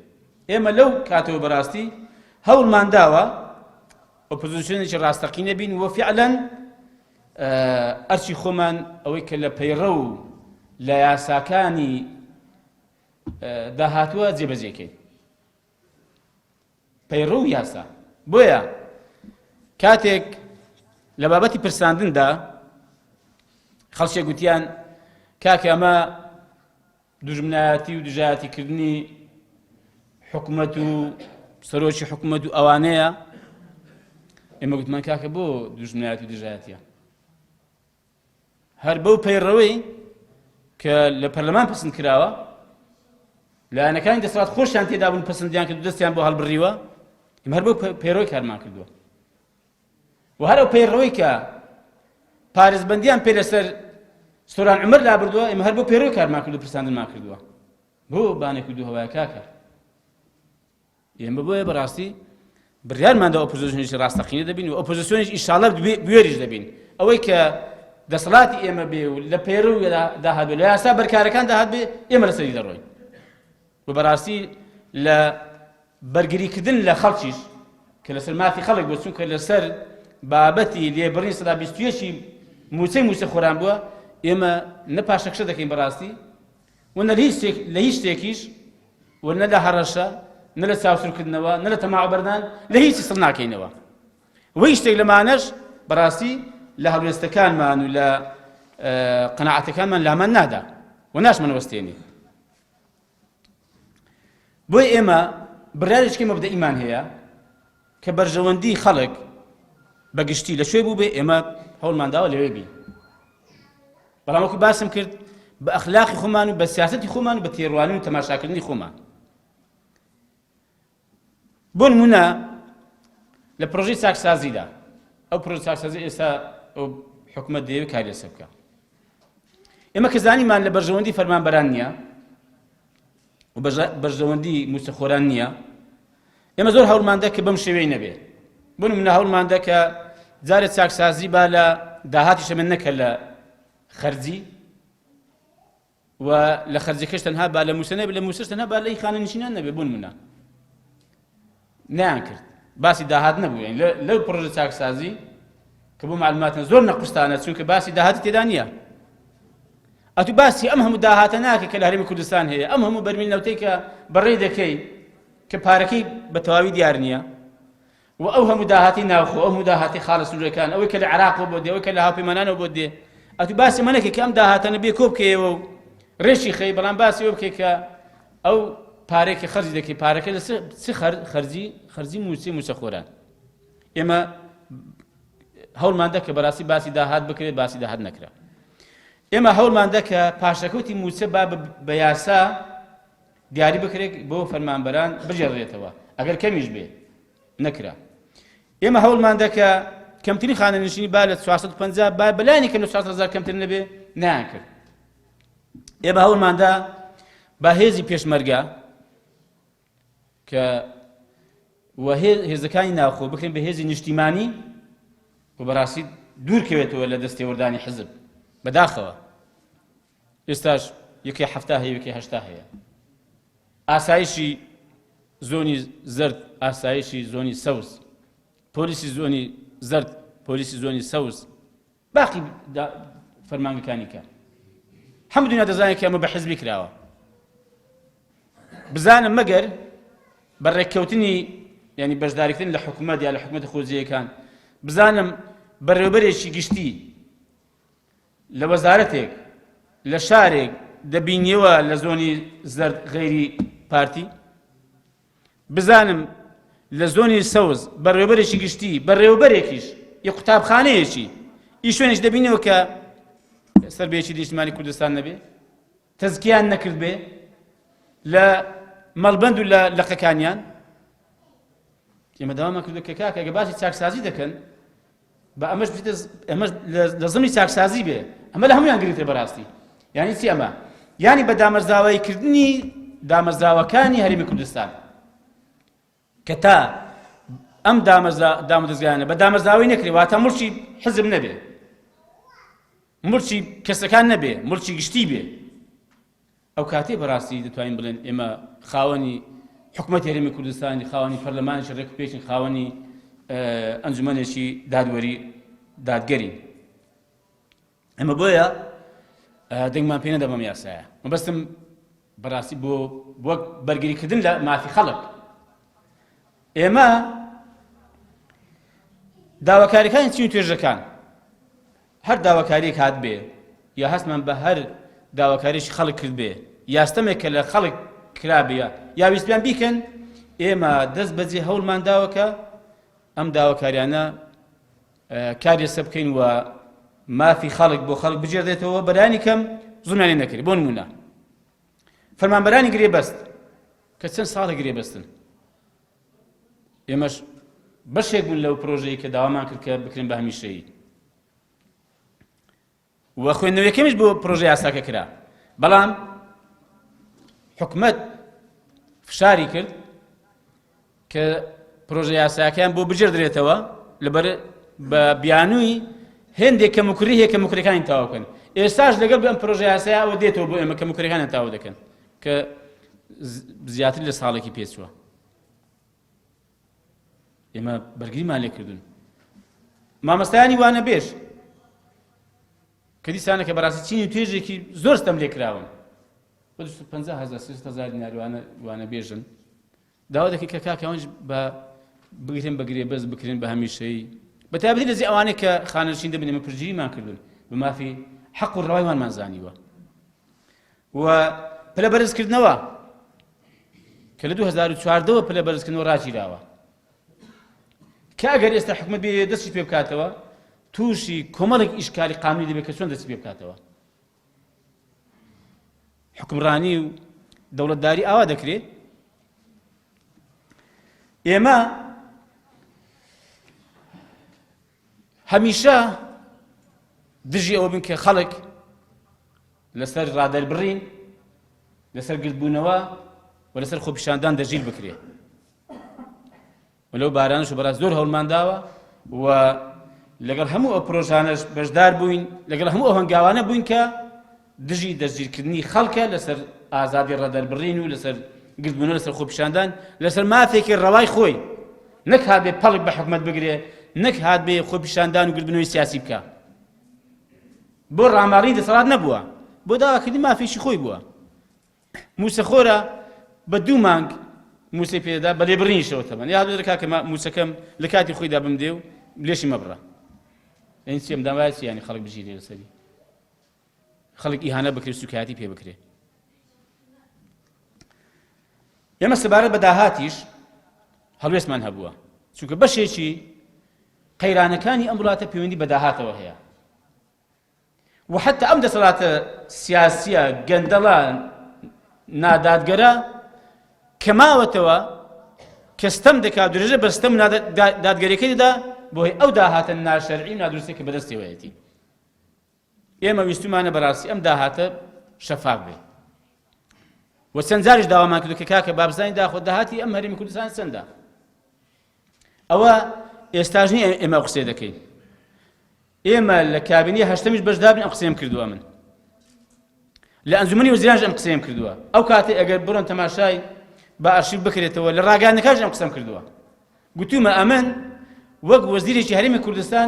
Speaker 1: ئێمە لەو کاتەوە بەڕاستی هەوڵمان داوە ئۆپۆزیسیۆنێکی ڕاستەقینە بین و فعلاً ئەرچی خۆمان ئەوەی کە لە پەیڕە و لە یاساکانی داهاتووە جێبەجێکەین پەیڕە و یاسا بۆیە کاتێک لە بابەتی پرساندندا خەڵکێک گوتیان کاکە ئەمە دوژمنایەتی و دژایەتیکردنی حکومەت و سەرۆکی حکومەت و ئەوانەیە ئێمە گوتمان کاکە بۆ دوژمنایەتی و دژایەتیە هەر بەو پەیڕەوەی کە لە پەرلەمان پەسەند کراوە لایەنەکانی دەسەڵات خۆشیان تێدا بوون پەسەندیان کرد و دەستیان بۆ هەڵبڕیوە ئێمە هەر بەو پەیڕەوەی کارمان کردووە و هەر ئەو پەیڕەوەی کە پارێزبەندیان پێ لەسەر سۆران عومەر لابردووە ئێمە هەر بۆ پەیڕەوەی کارمان کردو پرساندنمان کردووە بۆ بانێک و دوو هەوای کاکە ئێمە بۆیە بەڕاستی بڕیارماندا ئۆپۆزیسیۆنێکی ڕاستەقینە دەبین و ئۆپۆزیسیۆنێکی ئینشاڵڵا بوێریش دەبین ئەوەی کە دەسەڵاتی ئێمە بێ و لە پەیڕەوی داهات بێ لە یاسا بەرکارەکان داهات بێ ئێمە لەسەری دەڕۆین و بەڕاستی لە بەرگریکردن لە خەڵکیش کە لەسەر مافی خەڵک بۆ چونکە لەسەر بابەتی لێبڕینی سەدا 21 موچەی خۆران بووە ئێمە نە پاشەکشە دەکەین بەڕاستی و نە لە هیچ شتێکیش و نە لە هەڕەشە نە لە چاوسورکردنەوە نە لە تەماعبەردان لە هیچی سڵ ناکەینەوە وەی شتێک لەمانەش بەڕاستی لە هەڵوێستەکانمان و لە قەناعەتەکانمان لامان نادا و ناشمان وەستێنی بۆی ئێمە بڕیارێکی مەبدەئیمان هەیە کە بەرژەوەندی خەڵک بەگشتی لەکوێ بوو بێ ئێمە هەوڵمان داوە لەوێ بین بەڵام وەکو باسم کرد بە ئەخلاقی خۆمان و بە سیاسەتی خۆمان و بە تێڕوانی و تەماشاکردنی خۆمان بۆ نمونە لە پرۆژەی چاکسازیدا ئەو پرۆژەی چاکسازی ئێستا ئەو حکومەت دەیەوێت کاری لەسەر بکات ئێمە کە زانیمان لە بەرژەوەندی فەرمانبەران نییە و بەرژەوەندی موسەخۆران نییە، ئێمە زۆر هەوڵمان دەکە بەم شێوەی نەبێ. بۆ نمونە هەوڵمان دەکە جارێک چاکسازی با لە داهاتیشە من نەکە لە خەرجی و لە خەرجەکەش تەنها با لە موسە نەبێ، لە موسەش تەنها با لەی خانەنشینان نەبێ. بۆ نمونە نیان کرد، باسی داهات نەبوو. یعنی لەو پڕۆژە چاکسازی کە بۆ معلوماتن زۆر نەقورستانە، چونکە باسی داهاتی تێدا نییە. ئەتو باسی ئەم هەموو داهاتە ناکە کە لە هەرێمی کوردستان هەیە، ئەم هەموو بەرمیل نەوتەی کە بەڕێ دەکەی کە پارەکەی بە تەواوی دیار نییە، و ئەو هەموو داهاتی ناوخۆ، ئەو هەموو داهاتی خاڵە سوورەکان، ئەوەی کە لە عێراقەوە بۆ دێ، ئەوەی کە لە هاوپەیمانانەوە بۆ دێ، ئەتو باسی ئەمە نەکەی کە ئەم داهاتانە بێ کۆ بکەیەوە و ڕێشی خەی، بەڵام باسی ئەوە بکەی کە ئەو پارێکی خەرجی دەکەی، پارەکە لە چ خەرجی موسەخۆران. ئێمە هەوڵمان دەکە بەڕاستی باسی داهات بکرێت، باسی داهات نەکرا. ئێمە هەوڵمان دەکە پاشەکەوتی موچە با بە یاسا دیاری بکرێت بۆ فەرمانبەران بژێڕێتەوە، ئەگەر کەمیش بێ نەکرا. ئێمە هەوڵمان دەکە کەمترین خانەنشینی با لە 450 با بەلایانی کە لە 400,000 کەمتر نەبێ نایان کرد. ئێمە هەوڵماندا با هێزی پێشمەرگە کە وە هێزەکانی ناوخۆ بکرێن بە هێزی نیشتیمانی و بەڕاستی دوورکەوێتەوە لە دەستێوەردانی حزب بەداخەوە. ئێستاش یەکێ 70 هەیە، یەکێ 80 هەیە. ئاسایشی زۆنی زرد، ئاسایشی زۆنی سەوز، پۆلیسی زۆنی زرد، پۆلیسی زۆنی سەوز، باقی فەرمانگەکانی کە هەموو دنیا دەزانێت کە ئەمە بە حزبی کراوە. بزانم مەگەر بەڕێککەوتنی یعنی بەشداریکردن لە حکوومەت یا لە حکوومەتە خۆزیەکان، بزانم بەڕێوەبەرێکی گشتی لە وەزارەتێک لە شارێک دەبینیەوە لە زۆنی زەرد غەیری پارتی، بزانم لە زۆنی سەوز بەڕێوەبەرێکی گشتی، بەڕێوەبەرێکیش یە قوتابخانەیەکی ئی شوێنێک دەبینەوە کە سەربەیەکی نیشتیمانی کوردستان نەبێ، تەزکیان نەکرد بێ لە مەڵبەند و لە لەقەکانیان. ئێمە داوامان کردو کە کاکە ئەگە باسی چاکسازی دەکەن بە ئەمەش لە زمانی چاکسازی بێ، ئەمە لە هەمویان گرێتە بەڕاستی. یعنی چی ئەمە؟ یعنی بە دامەرزاوەیکردنی دامەرزاوەکانی هەرێمی کوردستان کە تا ئەم دامەدەزگایانە بە دامەرزاوەی نەکرێ، واتە مڵکی حزب نەبێ، مڵکی کەسەکان نەبێ، مڵکی گشتی بێ. ئەو کاتێ بەڕاستی دەتوانین بڵێن ئێمە خاوەنی حکوومەتی هەرێمی کوردستانی، خاوەنی پەرلەمانێکی ڕێکوپێکین، خاوەنی ئەنجومەنێکی دادوەری دادگەری. ئەمە بۆیە دەنگمان پێ نەدا بەم یاسایە. مەبەستم بەڕاستی بۆ وەک بەرگریکردن لە مافی خەڵک. ئێمە داواکاریەکانی چین و توێژەکان هەر داواکاریەک هات بێ، یا هەستمان بە هەر داواکاریەکی خەڵک کرد بێ، یاستەمێک کە لە خەڵک کرا بێ یا ویستیان بیکەن، ئێمە دەست بەجێ هەوڵمان داوەکە ئەم داواکاریانە کاری لەسەر بکەین و مافی خەڵک بۆ خەڵک بجێڕێتەوە. بەلایانی کەم زوڵمیانی نەکرێت. بۆ نمونە فەرمانبەرانی گرێبەست کە چەند ساڵە گرێبەستن، ئێمەش بەشێک بوون لەو پرۆژەی کە داوامان کرد کە بکرێن بە هەمیشەیی، و خوێندنەوەیەکەمیش بۆ پرۆژەی یاساکە کرا، بەڵام حکوومەت فشاری کرد کە پرۆژە یاساکەیان بۆ بجێڕدرێتەوە لەبەر بە بیانووی هێندێک کەموکوڕی هەیە کە کەموکوڕەکانی تاوا بکەن. ئێستاش لەگەڵ بەم پرۆژە یاسایە ئەوە دێتەوە بۆ ئێمە کەموکوڕەکانیان تاوا دەکەن کە زیاتر لە ساڵێکی پێچووە. ئێمە بەرگریمان لێ کردوون. مامەستایانی وانە بێژ کە دیسانە کە بەڕاستی چینی و توێژێکی زۆر ستەم لێ کراون، 250,000 300,000 دینار وانە بێژن، داوا دەکەی کە کاکە ئەوانش بە بگرێن بە گرێبەست بکرێن بە هەمیشەیی، بەتایبەتی لەزی ئەوانەی کە خانەنشین دەبن. ئێمە پرژیریمان کردوون بە مافی حەق و ڕەوایمان زانیوە و پلە بەرزکردنەوە کە لە 2014 پلە بەرزکردنەوە ڕاگیراوە کە ئەگەر ئێستا حکوومەت بێ دەستی پێ بکاتەوە تووشی کۆمەڵێک ئیشکالی قانونی دەبێت کە چۆن دەستی پێ بکاتەوە. حکومڕانی و دەوڵەتداری ئاوا دەکرێت. ئێمە هەمیشە دژی ئەوە بن کە خەڵک لەسەر ڕادەربڕین لەسەر گرتبوونەوە و لەسەر خۆپیشاندان دەژیر بکرێ ولەو بارانش بەڕاست زۆر هەوڵمان داوە و لەگەڵ هەموو ئەو پرۆژانەش بەشدار بووین لەگەڵ هەموو ئەو هەنگاوانە بووین کە دژی دەستگیرکردنی خەڵکە لەسەر ئازادی ڕادەربڕین و لەسەر گرتبوونەوە لەسەر خۆپیشاندان لەسەر مافێکی ڕەوای خۆی نەک هات بێ پەڵک بە حکومەت بگرێ نەک هات بێ خۆپیشاندان و گرتبوونەوەی سیاسی بکە بۆ ڕاماڵی دەسەڵات نەبووە بۆ داواکردنی مافێکی خۆی بووە موسەخۆرە بە 2 مانگ موسەی پێدا بە لێبڕینیشەوە تەمەن یا دەکا کە موسەکەم لە کاتی خۆیدا بمدێ و لێشی مەبڕە ئەین چی ئەمداوایە چی یانی خەڵک بژیرێ لەسەری خەڵک ئیهانە بکرێ سوکایەتی پێ بکرێ ئێمە سەبارەت بە داهاتیش هەڵوێستمان هەبووە چونکە بەشێکی قەیرانەکانی ئەم وڵاتە پەیوەندی بە داهاتەوە هەیە و حتى ئەم دەسەڵاتە سیاسیە گەندەڵە نادادگەرە کە ماوەتەوە کە ستەم دەکات درێژە بە ستەم دادگەریەکەی دەدا بۆی ئەو داهاتە ناشەرعی و نادروستێک کە بەدەستێوەیەتی ئێمە ویستمانە بەڕاستی ئەم داهاتە شەفاف بێ و چەند جاریش داوامان کردو کە کاکە بابزانی داخۆ داهاتی ئەم هەرێمی کوردستان چەندە ئەوە ئێستاژ نیە ئێمە قسێ دەکەین ئێمە لە کابینی هەشتەمیش بەشدار بووین ئەم قسەیەم کردووە من لە ئەنجومەنی وەزیرانش ئەم قسەیەم کردووە ئەو کاتێ ئەگەر بڕۆن تەماشای بە ئارشیڤ بکرێتەوە لە ڕاگەیاندنەکانش ئەم قسەم کردووە گوتومە ئەمن وەک وەزیرێکی هەرێمی کوردستان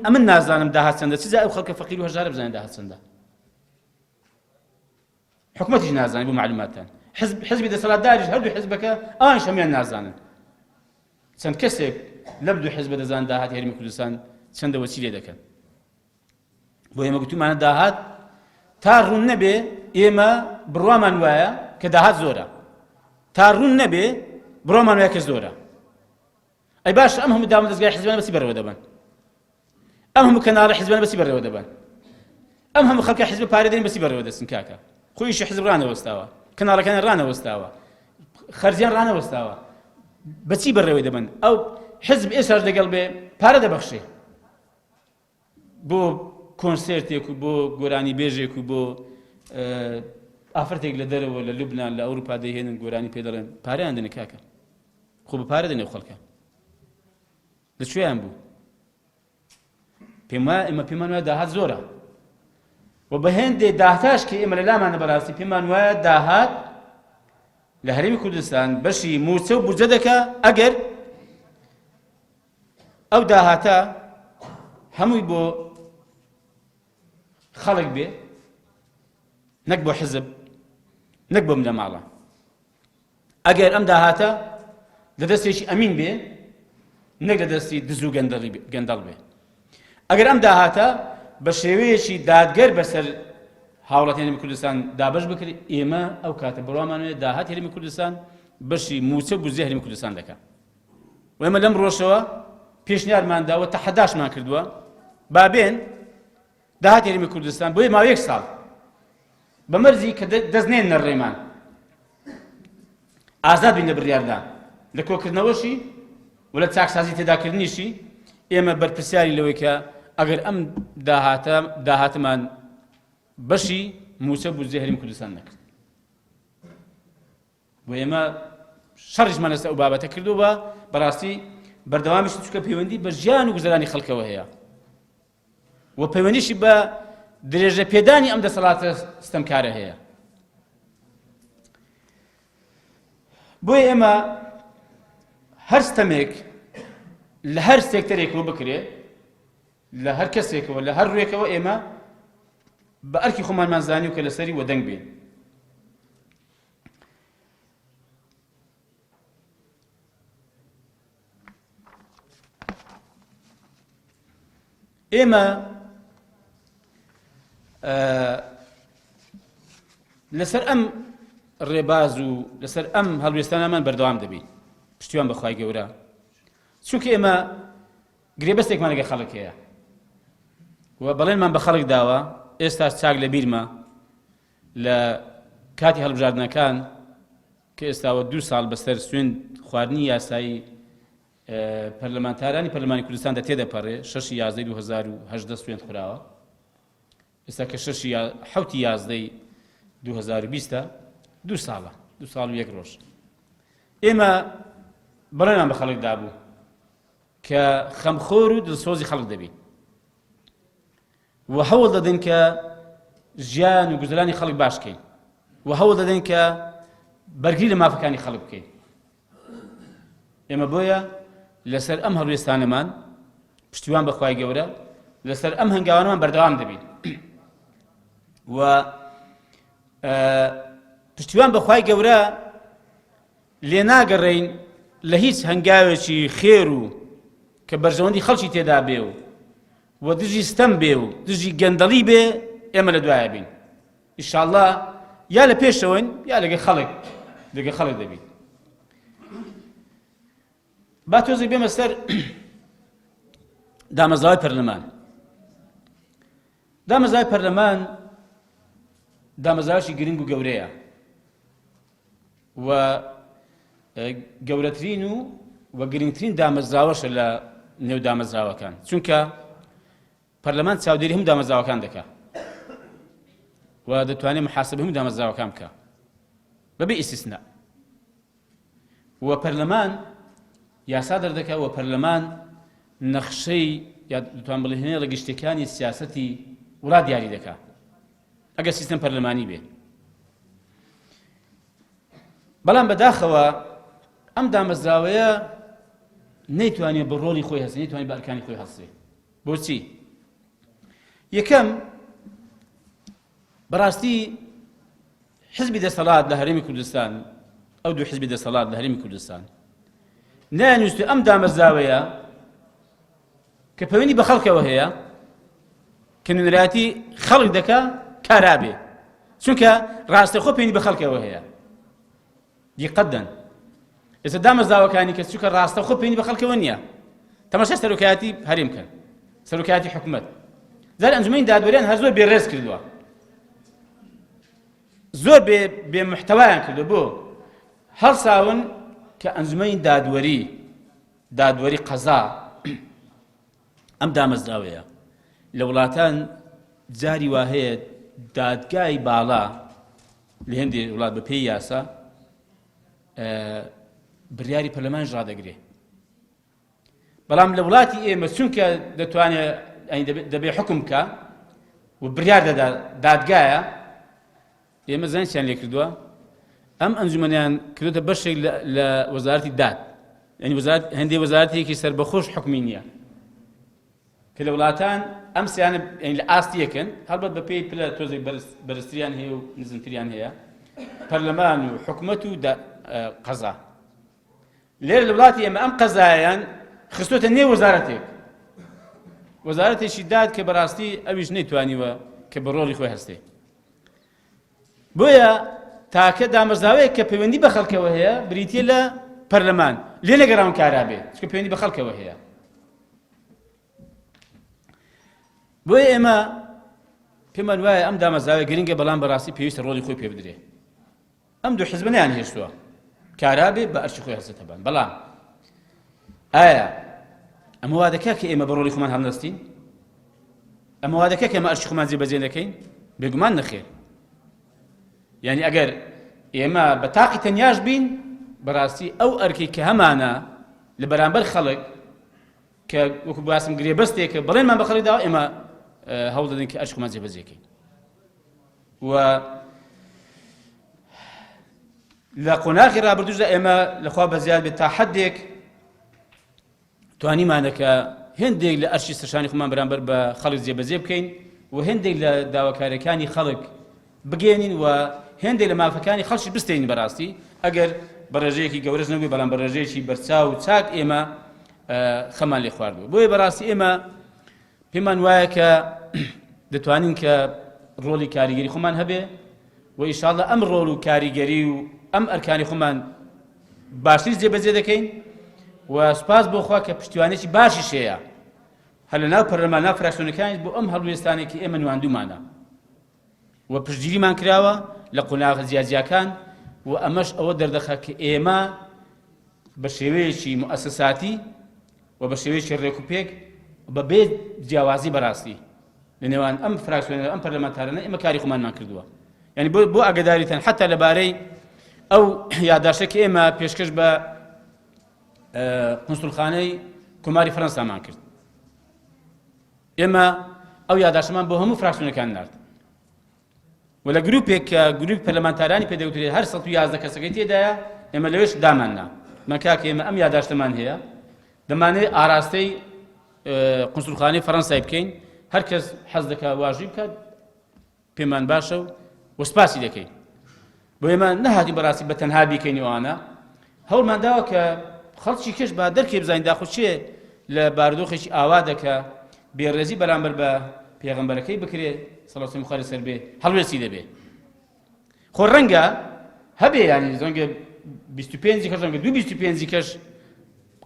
Speaker 1: ئەمن نازانم داهات چەندە چ ئەو خەڵکە فەقیر و هەژارە بزانێت داهات چەندە حکومەتیش نازانێت بۆ معلوماتان حزبی دەسەڵاتداریش هەردوو حزبەکە ئەوانش هەمویان نازانن چەند کەسێک لەم دوو حزبە دەزانن داهاتی هەرێمی کوردستان چەندەوە چی لێ دەکەن بۆ ئێمە گوتومانە داهات تا ڕوون نەبێ ئێمە بڕوامان وایە کە داهات زۆرە تا ڕوون نەبێ بڕوامان وایە کە زۆرە ئەی باش ئەم هەموو دام دەستگای حیزبانە بەچی بەڕێوە دەبن ئەم هەموو کەناڵە حیزبانە بەچی بەڕێوە دەبن ئەم هەموو خەڵکە حیزب پارێدەین بەچی بەڕێوە دەچن کاکە خۆیشی حیزب ڕانەوەستاوە کەناڵەکان ڕانەوەستاوە خەرجیان ڕانەوەستاوە بەچی بەڕێوەی دەبن ئەو حزب ئێستاش لەگەڵ بێ پارە دەبەخشێ بۆ کۆنسێرتێک و بۆ گۆرانی بێژێک و بۆ ئافرەتێک لە دەرەوە لە لوبنان لە ئەوروپا دەیهێنن گۆرانی پێ دەڵێن پارەیان دەنێ کاکە خۆ بە پارە دەنێ خەڵکە لەکوێیان بوو ئێمە پێمان وایە داهات زۆرە و بە هێندێ داهاتاش کە ئێمە لە لامانە بەڕاستی پێمان وایە داهات لە هەرێمی کوردستان بەشی موچە و بورجە دەکا ئەگەر ئەو داهاتە هەمووی بۆ خەڵک بێ نەک بۆ حزب نەک بۆ ملەماڵە ئەگەر ئەم داهاتە لە دەستێکی ئەمین بێ نەک لە دەستی دز و گەندەڵ بێ ئەگەر ئەم داهاتە بە شێوەیەکی دادگەر بەسەر هاوڵاتی هەرێمی کوردستان دابەش بکرێت ئێمە ئەو کاتە بڕوامانوێت داهاتی هەرێمی کوردستان بەشی موچە بورجەی هەرێمی کوردستان دەکات و ئێمە لەم ڕۆژەوە پێشنیارمان داوە تا حەداشمان کردووە بابێن داهاتی هەرێمی کوردستان بۆ ماوەیەک ساڵ بە مەرجی کە دەستنێن نەڕێمان ئازاد بین لە بڕیاردان لە کۆکردنەوەشی و لە چاکسازی تێداکردنیشی ئێمە بەرپرسیاری لەوەی کە ئەگەر ئەم داهاتمان بەشی موچە بورجەی هەرێمی کوردستان نەکرد بۆ ئێمە شەڕیشمان لەسەر ئەو بابەتە کردووە بەڕاستی بەردەوامیش چونکە پەیوەندی بە ژیان و گوزەرانی خەڵکەوە هەیە و پەیوەندیشی بە درێژە پێدانی ئەم دەسەڵاتە ستەمکارە هەیە بۆیە ئێمە هەر ستەمێک لە هەر سێکتەرێکەوە بکرێ لە هەر کەسێکەوە لە هەر ڕوێکەوە ئێمە بە ئەرکی خۆمانمان زانی و کە لەسەری وەدەنگ بێن ئێمە لەسەر ئەم ڕێباز و لەسەر ئەم هەڵوێستانەمان بەردەوام دەبین پشتیوان بەخوای گەورە چونکە ئێمە گرێبەستێکمان لەگەڵ خەڵک هەیە و بەڵێنمان بە خەڵک داوە ئێستا چاک لە بیرمە لە کاتی هەڵبژاردنەکان کە ئێستاوە 2 ساڵ بەسەر سوێند خواردنی یاسایی پەرلەمانتارانی پەرلەمانی کوردستاندا تێدەپەڕێ 6 یازدەی 2018 سوێند خوراوە ئێستا کە 6/7/11 2020 2 ساڵە 2 ساڵ و 1 ڕۆژ ئێمە بەڵێنمان بە خەڵکدا بوو کە خەمخۆر و دڵسۆزی خەڵک دەبین و هەوڵ دەدەین کە ژیان و گوزەرانی خەڵک باشکەین و هەوڵ دەدەین کە بەرگری لە مافەکانی خەڵک بکەین. ئێمە بۆیە لەسەر ئەم هەڵوێستانەمان پشتیوان بەخوای گەورە لەسەر ئەم هەنگاوانەمان بەردەوام دەبین و پشتیوان بەخوای گەورە لێ ناگەڕێین لە هیچ هەنگاوێکی خێر و کە بەرژەوەندی خەڵکی تێدا بێ و دژی ستەم بێ و دژی گەندەڵی بێ ئێمە لە دوایە بین. ئینشاءالله یا لە پێشەوەین یا لەگەڵ خەڵک دەبین. با تۆزێک بێمە سەر دامەزراوەی پەرلەمان. دامەزراوەی پەرلەمان دامەزراوەیەکی گرنگ و گەورەیە و گەورەترین و گرنگترین دامەزراوەشە لە نێو دامەزراوەکان، چونکە پەرلەمان چاودێری هەموو دامەزراوەکان دەکات و دەتوانێت محاسبە هەموو دامەزراوەکان بکات بەبێ ئیستیسنا. و پەرلەمان یاسا دەردەکات و پەرلەمان نەخشەی یا دەتوان بڵێ ڕێگەشتەکانی سیاسەتی وڵات دیاری دەکات ئەگەر سیستەم پەرلەمانی بێ. بەڵام بەداخەوە ئەم دامەزراوەیە نەیتوانێت بە ڕۆڵی خۆی هەستێ، نەیتوانێت بە ئەرکانی خۆی هەستێ. بۆچی؟ یەکەم بەڕاستی حزبی دەسەڵات لە هەرێمی کوردستان، ئەو دوو حزبی دەسەڵات لە هەرێمی کوردستان نانویستو ئەم دامەزراوەیە کە پەیوەندی بە خەڵکەوە هەیە کە نوێنەرایەتی خەڵک دەکا کارابێ، چونکە ڕاستەخۆ پەیوەندی بە خەڵکەوە هەیە. دیقەتدەن ئێستا دامەزراوەکانی کە چونکە ڕاستەخۆ پەیوەندی بە خەڵکەوە نییە، تەماشای سەرۆکایەتی هەرێم کەن، سەرۆکایەتی حکوومەت زار ئەنجومەی دادوەریان هەر زۆر بێڕێز کردووە، زۆر بێمحتەوایان کردو بۆ هەڵساون کە ئەنجومەی دادوەری قەزا ئەم دامەزراوەیە لە وڵاتان جاری وا هەیە دادگای باڵا لە هەندێک وڵات بە پێی یاسا بڕیاری پەرلەمانیش ڕادەگرێ. بەڵام لە وڵاتی ئێمە چونکە دەتوانێت دەبێ حکم بکە و بڕیار دەدا دادگایە، ئێمە زانستیان لێ کردووە ئەم ئەنجومەنیان کردوتە بەشێک لە وەزارەتی داد، یعنی هەندێک وەزارەتێکی سەربەخۆش حکمی نییە کە لە وڵاتان ئەم سییانە لە ئاستی یەکەن، هەڵبەت بە پێی پلە تۆزێک بەرزتریان هەیە و نزمتریان هەیە، پەرلەمان و حکوومەت و قەزا. لێرە لە وڵاتی ئێمە ئەم قەزایان خستۆتە نێو وەزارەتێک، وەزارەتێکی داد کە بەڕاستی ئەویش نەیتوانیوە کە بە ڕۆڵی خۆی هەستێ. بۆیە تاکە دامەزراوەیە کە پەیوەندی بە خەڵکەوە هەیە بریتیە لە پەرلەمان لێ نەگەڕاون کارابێ، چونکە پەیوەندی بە خەڵکەوە هەیە. بۆیە ئێمە پێمان وایە ئەم دامەزراوەیە گرنگە، بەڵام بەڕاستی پێویستە ڕۆڵی خۆی پێ بدرێ. ئەم دوو حزب نەیان هێشتووە کارابێ بە ئەرچی خۆی هەستێتە بان. بەڵام ئایا ئەمە وا دەکات کە ئێمە بە ڕۆڵی خۆمان هەڵنەستین؟ ئەمە وا دەکات کە ئێمە ئەرچی خۆمان جێبەجێ دەکەین؟ بێگومان نەخێر. یعنی ئەگەر ئێمە بە تاقی تەنیاش بین، بەڕاستی ئەو ئەرکی کە هەمانە لە بەرامبەر خەڵک کە وەکو باسم گرێبەستێک کە بەڵێنمان بە خەڵک داوە، ئێمە هەوڵ دەدەین کە ئەرچی خۆمان جێبەجێکەین. و لە قۆناغی ڕابردووشدا ئێمە لەخوا بەزیاد بێت تا حەدێک توانیمانەکە هێندێک لە ئەرشی سەرشانی خۆمان بەرامبەر بە خەڵک جێبەجێ بکەین و هێندێک لە داواکاریەکانی خەڵک بگێنین و هێندێک لە مافەکانی خەڵکی بستێنین. بەڕاستی ئەگەر بە ڕێژەیەکی گەورەش نەبووی، بەڵام بە ڕێژەیەکی بەرچاو و چاک ئێمە خەمان لێ خواردووە. بۆیە بەڕاستی ئێمە پێمان وایە کە دەتوانین کە ڕۆڵی کاریگەری خۆمان هەبێ و ئینشاءالله ئەم ڕۆڵ و کاریگەری و ئەم ئەرکانی خۆمان باشتر جێبەجێ دەکەین و سوپاس بۆ خوا کە پشتیوانێکی باشیش هەیە هەر لە ناو پەرلەمان ناو فراکسیۆنەکانی بۆ ئەم هەڵوێستانێکی ئێمە نواندوومانە و پشتگیریمان کراوە لە قۆناغ جیاجیاکان و ئەمەش ئەوە دەردەخات کە ئێمە بە شێوەیەکی موسساتی و بە شێوەیەکی ڕێکوپێک بەبێ جیاوازی بەڕاستی لە نێوان ئەم فراکسیۆنە ئەم پەرلەمانتارانە ئێمە کاری خۆمانمان کردووە یعنی بۆ ئاگاداریتان حتا لەبارەی ئەو یادداشتە کە ئێمە پێشکەش بە قونسوڵخانەی کۆماری فەرەنسامان کرد ئێمە ئەو یادداشتمان بۆ هەموو فراکسیۆنەکان نارد و لە گروپێک کە گروپی پەرلەمانتارانی پێدەوترێت هەر 111 کەسەکەی تێدایە ئێمە لەوێش داماننا مەکاکە ئێمە ئەم یادداشتەمان هەیە دەمانێت ئاراستەی قونسوڵخانەی فەرەنسای بکەین هەر کەس حەز دەکات واژووی بکات پێمان باشە و وەسپاسی دەکەین بۆ ئێمە نەهاتی بەڕاستی بە تەنها بیکەینەوەوانە هەوڵمان داوە کە خەڵکی کەش با دەرکێ بزانین داخوچێ لە بارودۆخێکی ئاوا دەکە بێڕێزی بەرامبەر بە پێغەمبەرەکەی بکرێت سەڵاتی خوای لەسەر بێ هەڵوێستی دەبێ خۆ ڕەنگە هەبێ ینی زەنگە 25 کەس ڕەنگە 25 کەش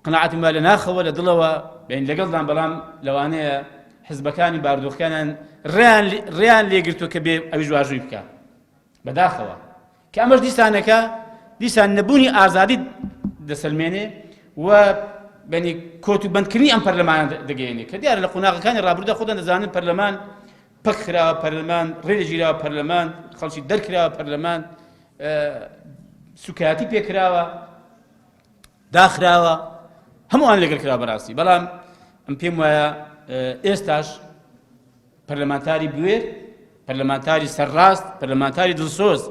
Speaker 1: قەناعەتم لە ناخەوە لە دڵەوە بین لەگەڵدان بەڵام لەوانەیە حزبەکانی بارودۆخەکانیان ڕێیان لێگرتووە کە بێ ئەویش واژووی بکە بەداخەوە کە ئەمەش دیسان نەبوونی ئازادی دەسەلمێنێ و بەنی کۆت و بەندکردنی ئەم پەرلەمانە دەگەیەنێ کە دیارە لە قۆناغەکانی ڕابردوودا خۆتان دەزانن پەرلەمان پەک خراوە پەرلەمان ڕێدەگیراوە پەرلەمان خەڵکی دەرکراوە پەرلەمان سوکایەتی پێکراوە داخراوە هەمووان لەگەڵ کراوە بەڕاستی بەڵام ئەم پێم وایە ئێستاش پەرلەمانتاری بوێر پەرلەمانتاری سەرڕاست پەرلەمانتاری دڵسۆز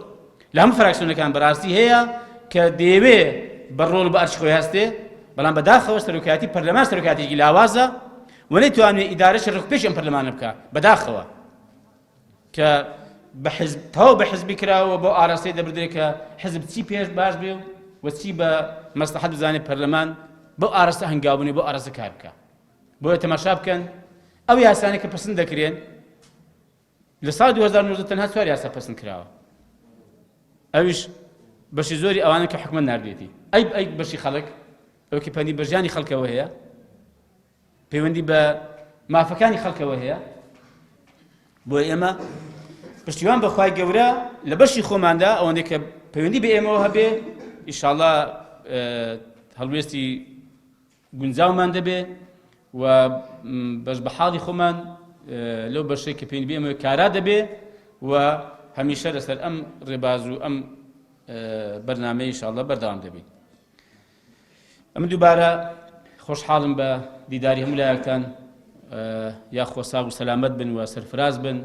Speaker 1: لە هەموو فراکسیۆنەکان بەڕاستی هەیە کە دەیەوێ بەڕۆڵ بە ئەرچ خۆی هەستێ بەڵام بەداخەوە سەرۆکایەتی پەرلەمان سەرۆکایەتێکی لاوازە و نەیتوانێت ئیدارەش ڕێکپێشی ئەم پەرلەمانە بکە بەداخەوە کە تەواو بە حزبی کراوە بۆ ئاراستەی دەبردرێت کە حزب چی پێش باش بێ و چی بە مەسلحەت بزانێت پەرلەمان بۆ ئاراستە هەنگاوبوونی بۆ ئاراستە کار بکە بۆیە تەماشا بکەن ئەو یاسانەی کە پەسەند دەکرێن لە ساڵی 2019 تەنها 4 یاسا پەسەند کراوە ئەویش بەشی زۆری ئەوانە کە حکومەت ناردێتی ئەی بەشی خەڵک ئەو کە پەیوەندی بە ژیانی خەڵکەوە هەیە پەیوەندی بە مافەکانی خەڵکەوە هەیە بۆ ئێمە پشتیوان بەخوای گەورە لە بەشی خۆماندا ئەوەندەی کە پەیوەندی بە ئێمەوە هەبێ ئینشاءڵڵا هەڵوێستی گونجاومان دەبێ و بەش بە حاڵی خۆمان لەو بەشەی کە پێوەندی بە ئێمەوە کارا دەبێ و هەمیشە لەسەر ئەم ڕێباز و ئەم بەرنامەی ئینشاءڵڵا بەردەوام دەبێت ئەمە دووبارە خۆشحاڵم بە دیداری هەموو لایەکتان یاخۆ ساغ و سەلامەت بن و سەرفراز بن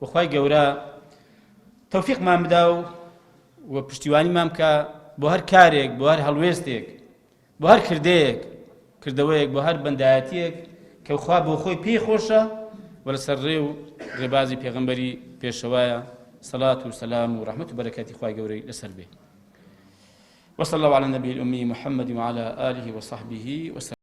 Speaker 1: وخوای گەورە تەوفیقمان بدا و پشتیوانیمان بکە بۆ هەر کارێک بۆ هەر هەڵوێستێک بۆ هەر کردەوەیەک بۆ هەر بەندایەتیەک کە خوا بۆ خۆی پێی خۆشە و لەسەر ڕێ و ڕێبازی پێغەمبەری پێشەوایە صلاة وسلام ورحمة وبركاته خواه قوري لسر به وصلى الله على النبي الأمي محمد وعلى آله وصحبه وسلم